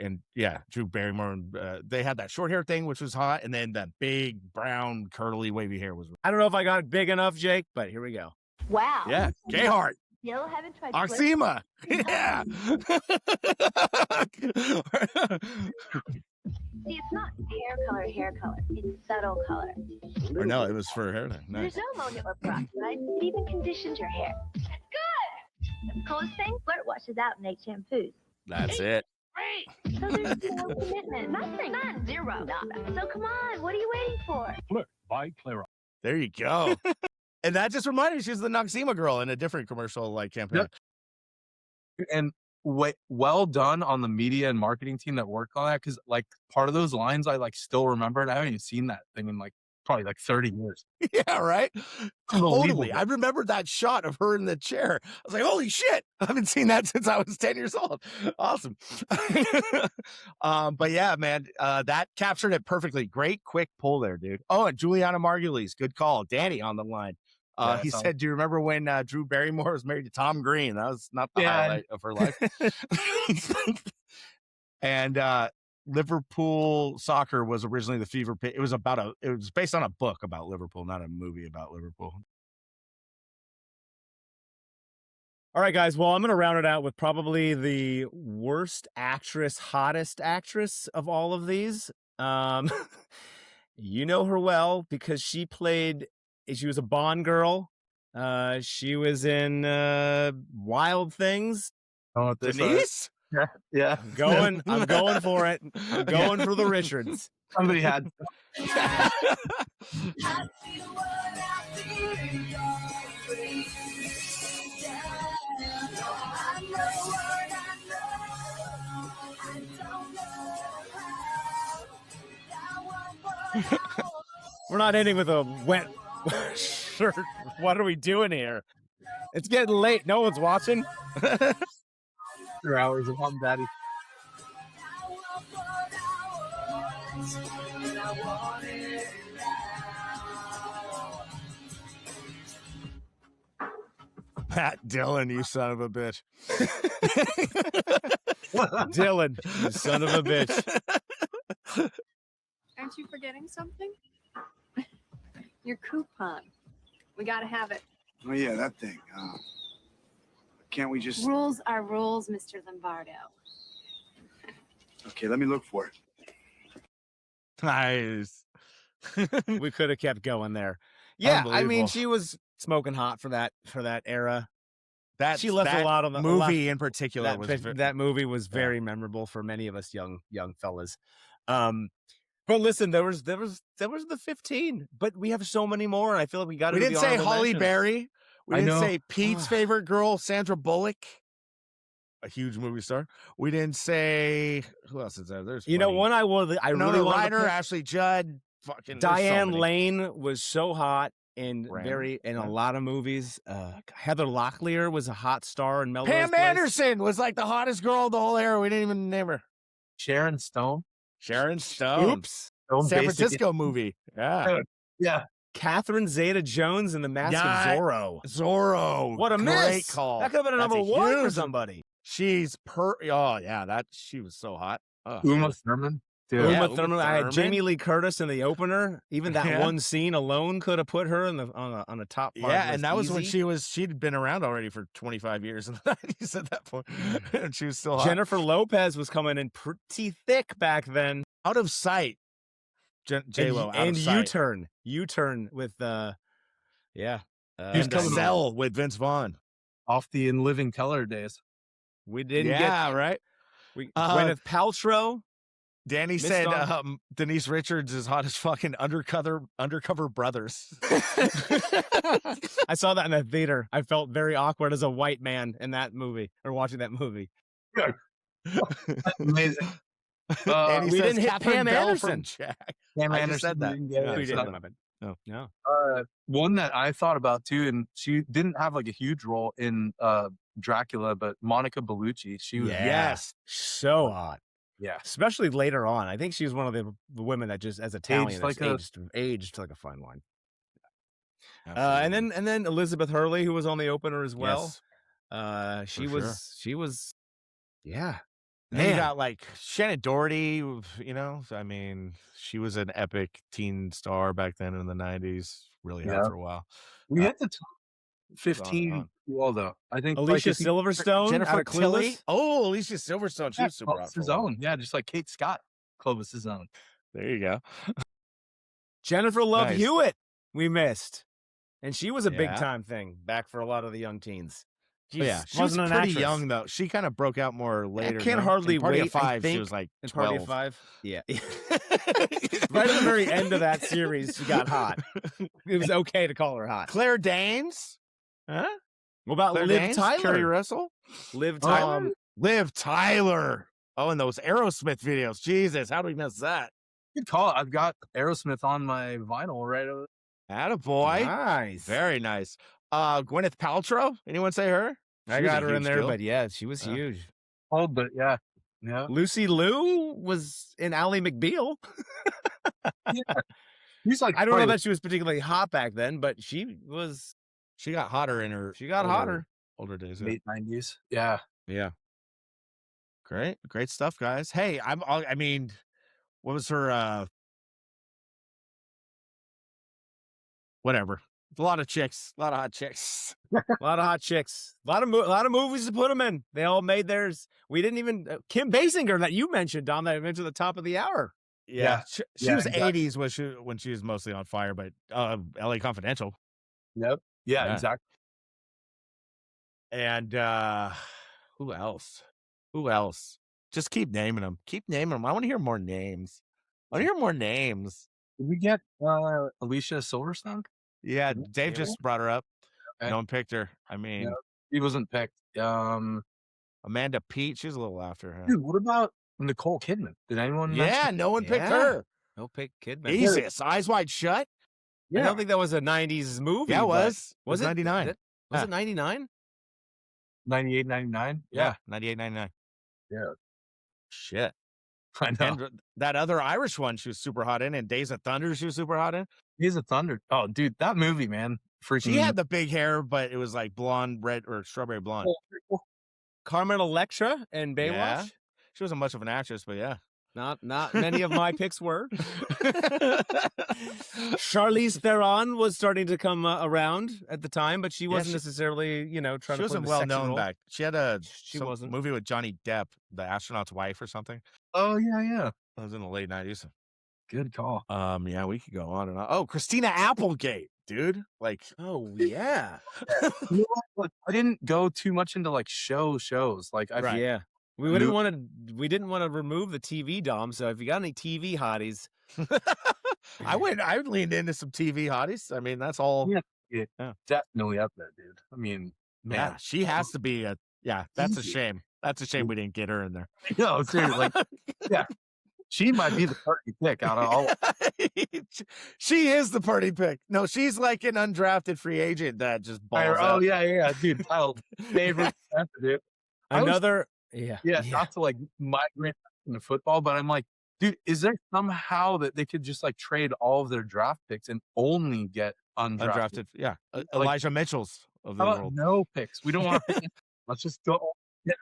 Drew Barrymore, and they had that short hair thing which was hot, and then that big brown curly wavy hair was. I don't know if I got it big enough, Jake, but here we go. Wow. Yeah, Gayheart, Still haven't tried Oxima. Yeah. See, it's not hair color. It's subtle color. Or no, it was for her. Nice. There's no ammonia or peroxide. It even conditions your hair. Good! The coolest thing, flirt washes out and makes shampoos. That's it. So there's no commitment. Nothing. None. Zero. Nada. So come on, what are you waiting for? Flirt by Clara. There you go. And that just reminded me, she was the Noxzema girl in a different commercial like campaign. Yep. And well done on the media and marketing team that worked on that, because like part of those lines I like still remember, and I haven't even seen that thing in like probably like 30 years. Yeah, right. Unbelievable. Totally. I remember that shot of her in the chair. I was like, holy shit. I haven't seen that since I was 10 years old. Awesome. But yeah, man, that captured it perfectly. Great quick pull there, dude. Oh, and Juliana Margulies, good call. Danny on the line. Yeah, he said, do you remember when Drew Barrymore was married to Tom Green? That was not the highlight of her life. And Liverpool soccer was originally the fever pitch. It was based on a book about Liverpool, not a movie about Liverpool. All right, guys. Well, I'm going to round it out with probably the worst actress, hottest actress of all of these. You know her well because she was a Bond girl. She was in Wild Things. Oh, Denise? Yeah. I'm going for it. I'm going for the Richards. Somebody had. We're not ending with a wet shirt. What are we doing here? It's getting late. No one's watching. 3 hours of Hum Daddy. Pat Dillon, you son of a bitch. Dylan, you son of a bitch. Aren't you forgetting something? Your coupon. We gotta have it. Oh, yeah, that thing. Can't we just... Rules are rules, Mr. Lombardo. Okay, let me look for it. Nice. We could have kept going there. Yeah, I mean, Unbelievable. she was smoking hot for that era. She left that a lot on the movie in particular. That movie was very memorable for many of us young fellas. But listen, there was the 15, but we have so many more. And I feel like we got to. We didn't say Holly Berry. We didn't say Pete's favorite girl, Sandra Bullock, a huge movie star. We didn't say who else is there. There's one I really Ryder, Ashley Judd, fucking Diane Lane was so hot in Brand. a lot of movies. Heather Locklear was a hot star in Melrose Pam Place. Anderson was like the hottest girl of the whole era. We didn't even name her. Sharon Stone. Oops. San Francisco movie. Yeah. Yeah. Catherine Zeta-Jones in The Mask of Zorro. Zorro. What a Great miss. call. That could have been a That's number one for huge- somebody. She's oh yeah, she was so hot. Oh. Uma Thurman. Yeah. Uma Thurman. I had Jamie Lee Curtis in the opener. Even that Yeah. one scene alone could have put her in the on a top 5 Yeah, list and that was when easy. she'd been around already for 25 years in the 90s at that point. And she was still hot. Jennifer Lopez was coming in pretty thick back then. Out of sight. J-Lo, out and of sight. U-turn with yeah. And the Cell with Vince Vaughn. Off the In Living Color days. We didn't Yeah, get right. Gwyneth Paltrow. Danny missed said on- Denise Richards is hot as fucking undercover brothers. I saw that in the theater. I felt very awkward as a white man in that movie or watching that movie. Yeah. Amazing. And he we says didn't hit Catherine Pam Bell Anderson. from Jack. Pam I just Anderson said that. didn't get it. We So- didn't. No. One that I thought about too, and she didn't have like a huge role in Dracula, but Monica Bellucci. She was Yes. So hot. Yeah. Especially later on. I think she was one of the women that just as Italian like a- aged like a fine wine. And then Elizabeth Hurley, who was on the opener as well. Yes. She For was yeah. And then you Man. got like Shannon Doherty, you know. I mean, she was an epic teen star back then in the 90s. Really hot Yeah. for a while. We hit the top on. 15 well though. I think Alicia if you- Silverstone, Jennifer out of Tilly. Clueless. Oh, Alicia Silverstone. She Yeah, was super hot. For Clovis's a while. own. Yeah, just like Kate Scott. Clovis's own. There you go. Jennifer Love Nice. Hewitt, we missed. And she was a big Yeah. time thing back for a lot of the young teens. Oh, yeah, She's- she was wasn't an pretty actress. young though. She kind of broke out more later. I can't no? hardly In Party wait. of Five, I think she was like in 12. Party of Five. Yeah. Right at the very end of that series, she got hot. It was okay to call her hot. Claire Danes. Huh? What about Claire Liv Danes? Tyler? Carrie Russell. Liv Tyler. Liv Tyler. Oh, and those Aerosmith videos. Jesus, how do we miss that? Good call. I've got Aerosmith on my vinyl right over. Attaboy. Nice. Very nice. Gwyneth Paltrow. Anyone say her? I She was got a her in huge there, deal. but yeah, she was huge. Oh, but yeah. Yeah. Lucy Liu was in Ally McBeal. He's like I don't know probably- that she was particularly hot back then, but she was. She got hotter in her. She got hotter. Older days. Yeah. late 90s. Yeah. Yeah. Great stuff, guys. Hey, I mean, what was her? Whatever. A lot of chicks. A lot of hot chicks. A lot of hot chicks. A lot of movies to put them in. They all made theirs. We didn't even Kim Basinger that you mentioned, Dom, that I mentioned at the top of the hour. Yeah, she Yeah, was exactly. 80s when she was mostly on fire, but LA Confidential. Yep. Yeah, Yeah. exactly. And who else? Who else? Just keep naming them. Keep naming them. I want to hear more names. I want to hear more names. Did we get Alicia Silverstone? Yeah, Dave just brought her up. Okay. No one picked her. I mean, Yeah. He wasn't picked. Amanda Peet, she's a little after her. Dude, what about Nicole Kidman? Did anyone Yeah, mention? no one picked Yeah. her. No pick Kidman. Jesus, Eyes Wide Shut. I don't think that was a 90s movie. Yeah, it but- was. Was it 99? Was Yeah. it 99? 98, 99? Yeah, 98, 99. Yeah. Shit. I know. And that other Irish one she was super hot in, and Days of Thunder she was super hot in. He's a Thunder. Oh, dude, that movie, man. Freaking. She had the big hair, but it was like blonde, red, or strawberry blonde. Carmen Electra and Baywatch. Yeah. She wasn't much of an actress, but yeah. Not many of my picks were. Charlize Theron was starting to come around at the time, but she wasn't necessarily, trying She to play wasn't the well sexy known role. back. She had a some wasn't. movie with Johnny Depp, The Astronaut's Wife or something. Oh, yeah, yeah. That was in the late 90s. Good call. Yeah, we could go on and on. Oh, Christina Applegate, dude. Like, oh yeah. You know what? Look, I didn't go too much into like shows. Like I Right. Yeah. We didn't want to remove the TV, Dom. So if you got any TV hotties, I leaned into some TV hotties. I mean, that's all. Yeah, Yeah. definitely up there, dude. I mean, man, Yeah, she has to be a. Yeah, that's a Easy. shame. That's a shame we didn't get her in there. no, seriously, like, yeah, she might be the party pick out of all. She is the party pick. No, she's like an undrafted free agent that just balls Oh out. yeah, dude. Title favorite center, dude. I was- another. Yeah. not to like migrate into football, but I'm like, dude, is there somehow that they could just like trade all of their draft picks and only get undrafted? Undrafted. Yeah, Like- Elijah Mitchell's of the How about world. no picks? We don't want. Let's just go get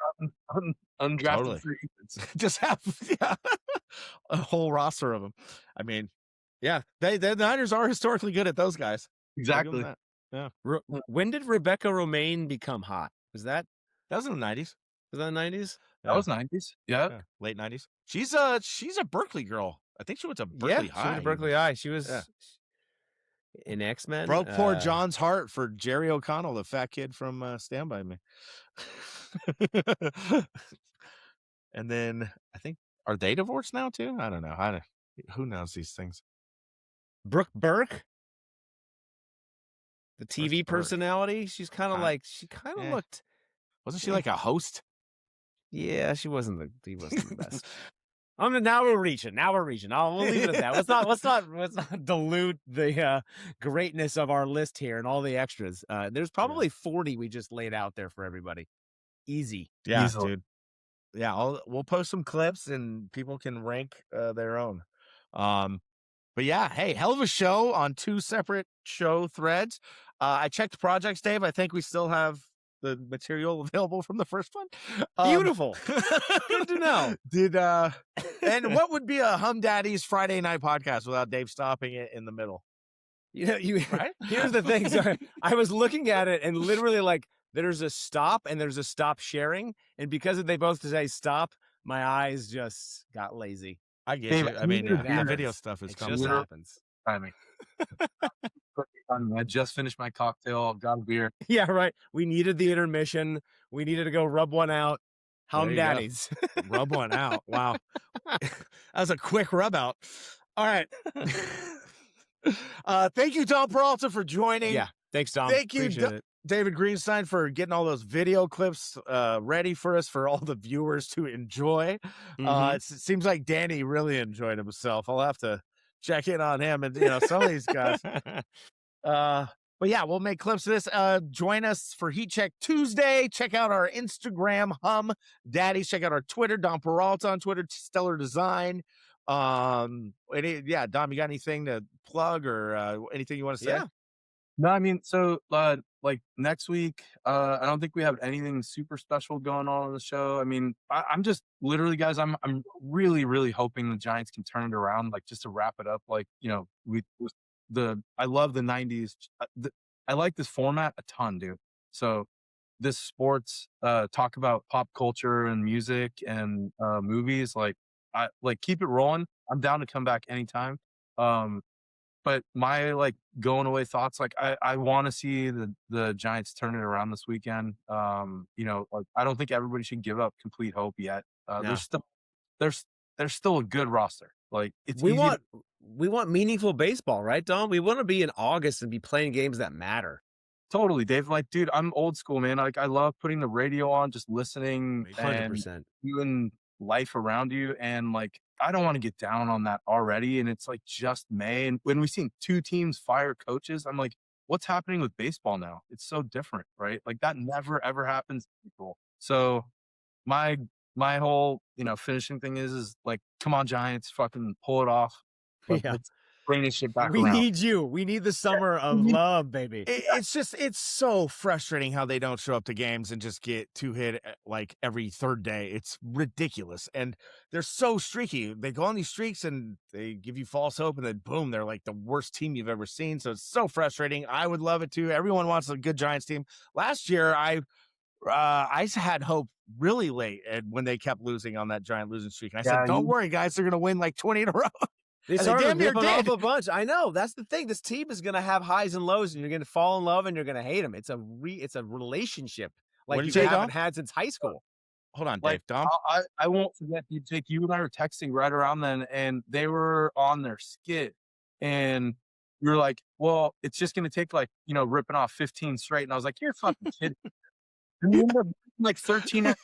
undrafted Totally. free agents. Just have yeah. a whole roster of them. I mean, yeah, the Niners are historically good at those guys. Exactly. Yeah. When did Rebecca Romaine become hot? That was in the 90s. Was that the 90s? That was 90s. Yeah. Late 90s. She's a Berkeley girl. I think she went to Berkeley High. She went to Berkeley High. She was Yeah. in X-Men. Broke poor John's heart for Jerry O'Connell, the fat kid from Stand By Me. And then I think, are they divorced now too? I don't know. Who knows these things? Brooke Burke, the TV Burke? personality. She's kind of like, she kind of looked. Wasn't she like a host? Yeah, she wasn't the best. Now we're reaching. We'll leave it at that. Let's not dilute the greatness of our list here and all the extras. There's probably 40 we just laid out there for everybody. Easy. Yeah, Easily. dude. Yeah, we'll post some clips and people can rank their own. But yeah, hey, hell of a show on 2 separate show threads. I checked projects, Dave. I think we still have the material available from the first one. Beautiful. Good to know. And what would be a Hum Daddy's Friday night podcast without Dave stopping it in the middle? Right? Here's the thing. Sorry. I was looking at it and literally like, there's a stop and there's a stop sharing. And because they both say stop, my eyes just got lazy. I get you. I mean, the video stuff is coming. Just happens. Timing. I just finished my cocktail. Got a beer. Yeah, right. We needed the intermission. We needed to go rub one out. Hum Daddies. Rub one out. Wow. That was a quick rub out. All right. Thank you, Dom Peralta, for joining. Yeah. Thanks, Dom. Thank you, Appreciate it. David Greenstein, for getting all those video clips ready for us for all the viewers to enjoy. It seems like Danny really enjoyed himself. I'll have to check in on him and some of these guys. But yeah, we'll make clips of this. Join us for Heat Check Tuesday. Check out our Instagram, Hum Daddies. Check out our Twitter, Dom Peralta on Twitter, Stellar Design. Dom, you got anything to plug or anything you want to say? Yeah. No, I mean, so like next week, I don't think we have anything super special going on the show. I mean, I'm just literally, guys, I'm really, really hoping the Giants can turn it around. Like, just to wrap it up, like, I love the 90s. I like this format a ton, dude. So this sports talk about pop culture and music and movies, like, I like keep it rolling. I'm down to come back anytime. But my going away thoughts, I want to see the Giants turn it around this weekend. I don't think everybody should give up complete hope yet. There's still a good roster. Like, we want meaningful baseball, right, Dom? We want to be in August and be playing games that matter. Totally, Dave. Like, dude, I'm old school, man. Like, I love putting the radio on, just listening 100%. and doing life around you. And like, I don't want to get down on that already. And it's like just May. And when we've seen 2 teams fire coaches, I'm like, what's happening with baseball now? It's so different, right? Like, that never, ever happens to people. So my whole, finishing thing is like, come on, Giants, fucking pull it off. Let's bring this shit back We around. need you. We need the summer of love, baby. It's so frustrating how they don't show up to games and just get 2 hit like every 3rd day. It's ridiculous. And they're so streaky. They go on these streaks and they give you false hope, and then boom, they're like the worst team you've ever seen. So it's so frustrating. I would love it too. Everyone wants a good Giants team. Last year, I had hope really late when they kept losing on that giant losing streak. And I said, don't worry, guys, they're going to win like 20 in a row. They And started damn near ripping off did. a bunch. I know. That's the thing. This team is going to have highs and lows, and you're going to fall in love and you're going to hate them. It's a relationship like What you did you say, haven't Dom? had since high school. Hold on, Like, Dave. Dom? I won't forget, Jake, you and I were texting right around then, and they were on their skit, and you were like, well, it's just going to take ripping off 15 straight. And I was like, you're fucking kidding. And you ended up like 13.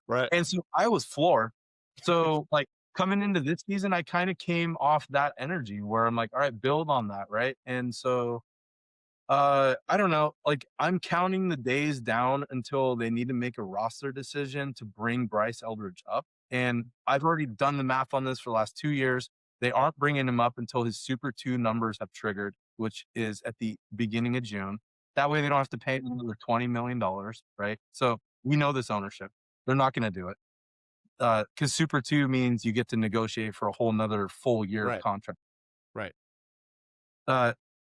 Right. And so I was floored. So like, coming into this season, I kind of came off that energy where I'm like, all right, build on that. Right. And so, I don't know, like, I'm counting the days down until they need to make a roster decision to bring Bryce Eldridge up. And I've already done the math on this for the last 2 years. They aren't bringing him up until his Super 2 numbers have triggered, which is at the beginning of June. That way they don't have to pay another $20 million. Right. So we know this ownership. They're not going to do it. because Super 2 means you get to negotiate for a whole nother full year Right. of contract. Right.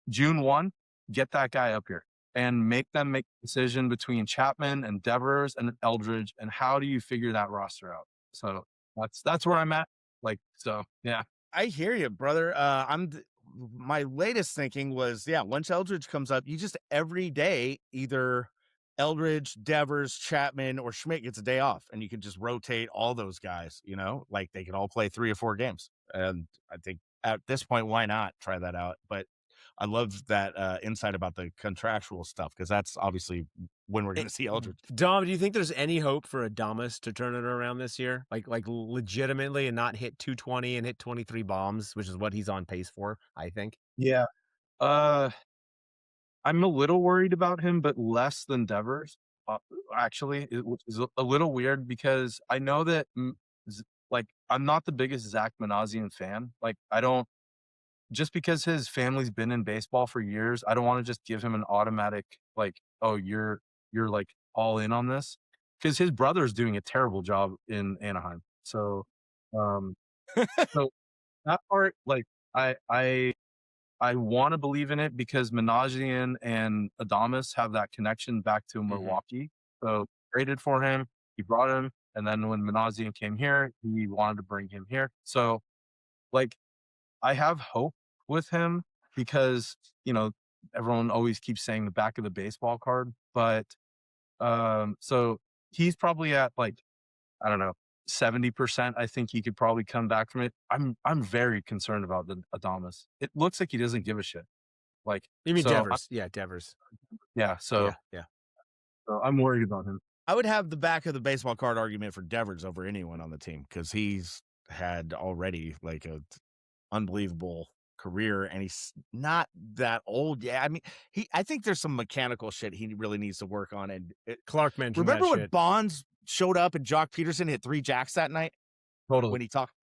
June 1, get that guy up here and make them make a decision between Chapman and Devers and Eldridge. And how do you figure that roster out? So that's where I'm at. Like, so yeah. I hear you, brother. My latest thinking was, once Eldridge comes up, you just every day either Eldridge, Devers, Chapman, or Schmidt gets a day off, and you can just rotate all those guys. Like they can all play 3 or 4 games. And I think at this point, why not try that out? But I love that insight about the contractual stuff, because that's obviously when we're going to see Eldridge. Dom, do you think there's any hope for Adames to turn it around this year? Like legitimately, and not hit 220 and hit 23 bombs, which is what he's on pace for, I think. Yeah. I'm a little worried about him, but less than Devers, actually, which is a little weird because I know that, like, I'm not the biggest Zach Manassian fan. Like, I don't, just because his family's been in baseball for years, I don't want to just give him an automatic, like, oh, you're like all in on this, because his brother's doing a terrible job in Anaheim. So, so that part, like, I want to believe in it because Manassian and Adames have that connection back to Milwaukee. So traded for him, he brought him, and then when Manassian came here, he wanted to bring him here. So, like, I have hope with him because, everyone always keeps saying the back of the baseball card, but so he's probably at, like, I don't know, 70%. I think he could probably come back from it. I'm very concerned about the Adames. It looks like he doesn't give a shit. Like, You mean so Devers? Yeah, Devers. Yeah. So yeah. So I'm worried about him. I would have the back of the baseball card argument for Devers over anyone on the team, because he's had already like a unbelievable career, and he's not that old. Yeah, I mean, I think there's some mechanical shit he really needs to work on. And Clark mentioned remember that when shit. Bonds showed up and Jock Peterson hit 3 jacks that night? Totally. When he talked,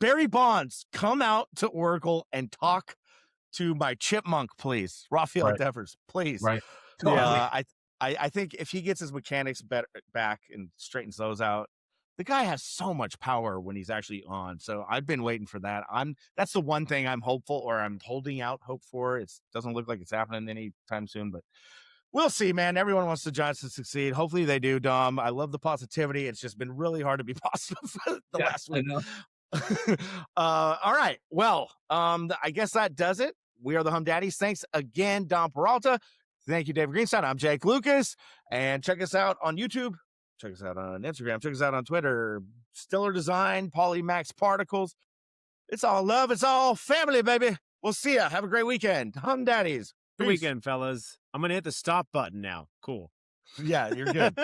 Barry Bonds, come out to Oracle and talk to my chipmunk, please. Rafael Right. Devers, please. Right. I think if he gets his mechanics back and straightens those out, the guy has so much power when he's actually on. So I've been waiting for that. That's the one thing I'm hopeful, or I'm holding out hope for. It doesn't look like it's happening anytime soon, but we'll see, man. Everyone wants the Giants to succeed. Hopefully they do, Dom. I love the positivity. It's just been really hard to be positive last week. All right. Well, I guess that does it. We are the Hum Daddies. Thanks again, Dom Peralta. Thank you, David Greenstein. I'm Jake Lucas. And check us out on YouTube. Check us out on Instagram. Check us out on Twitter. Stiller Design, Polymax Particles. It's all love. It's all family, baby. We'll see ya. Have a great weekend. Hum Daddies. Good Peace. weekend, fellas. I'm going to hit the stop button now. Cool. Yeah, you're good.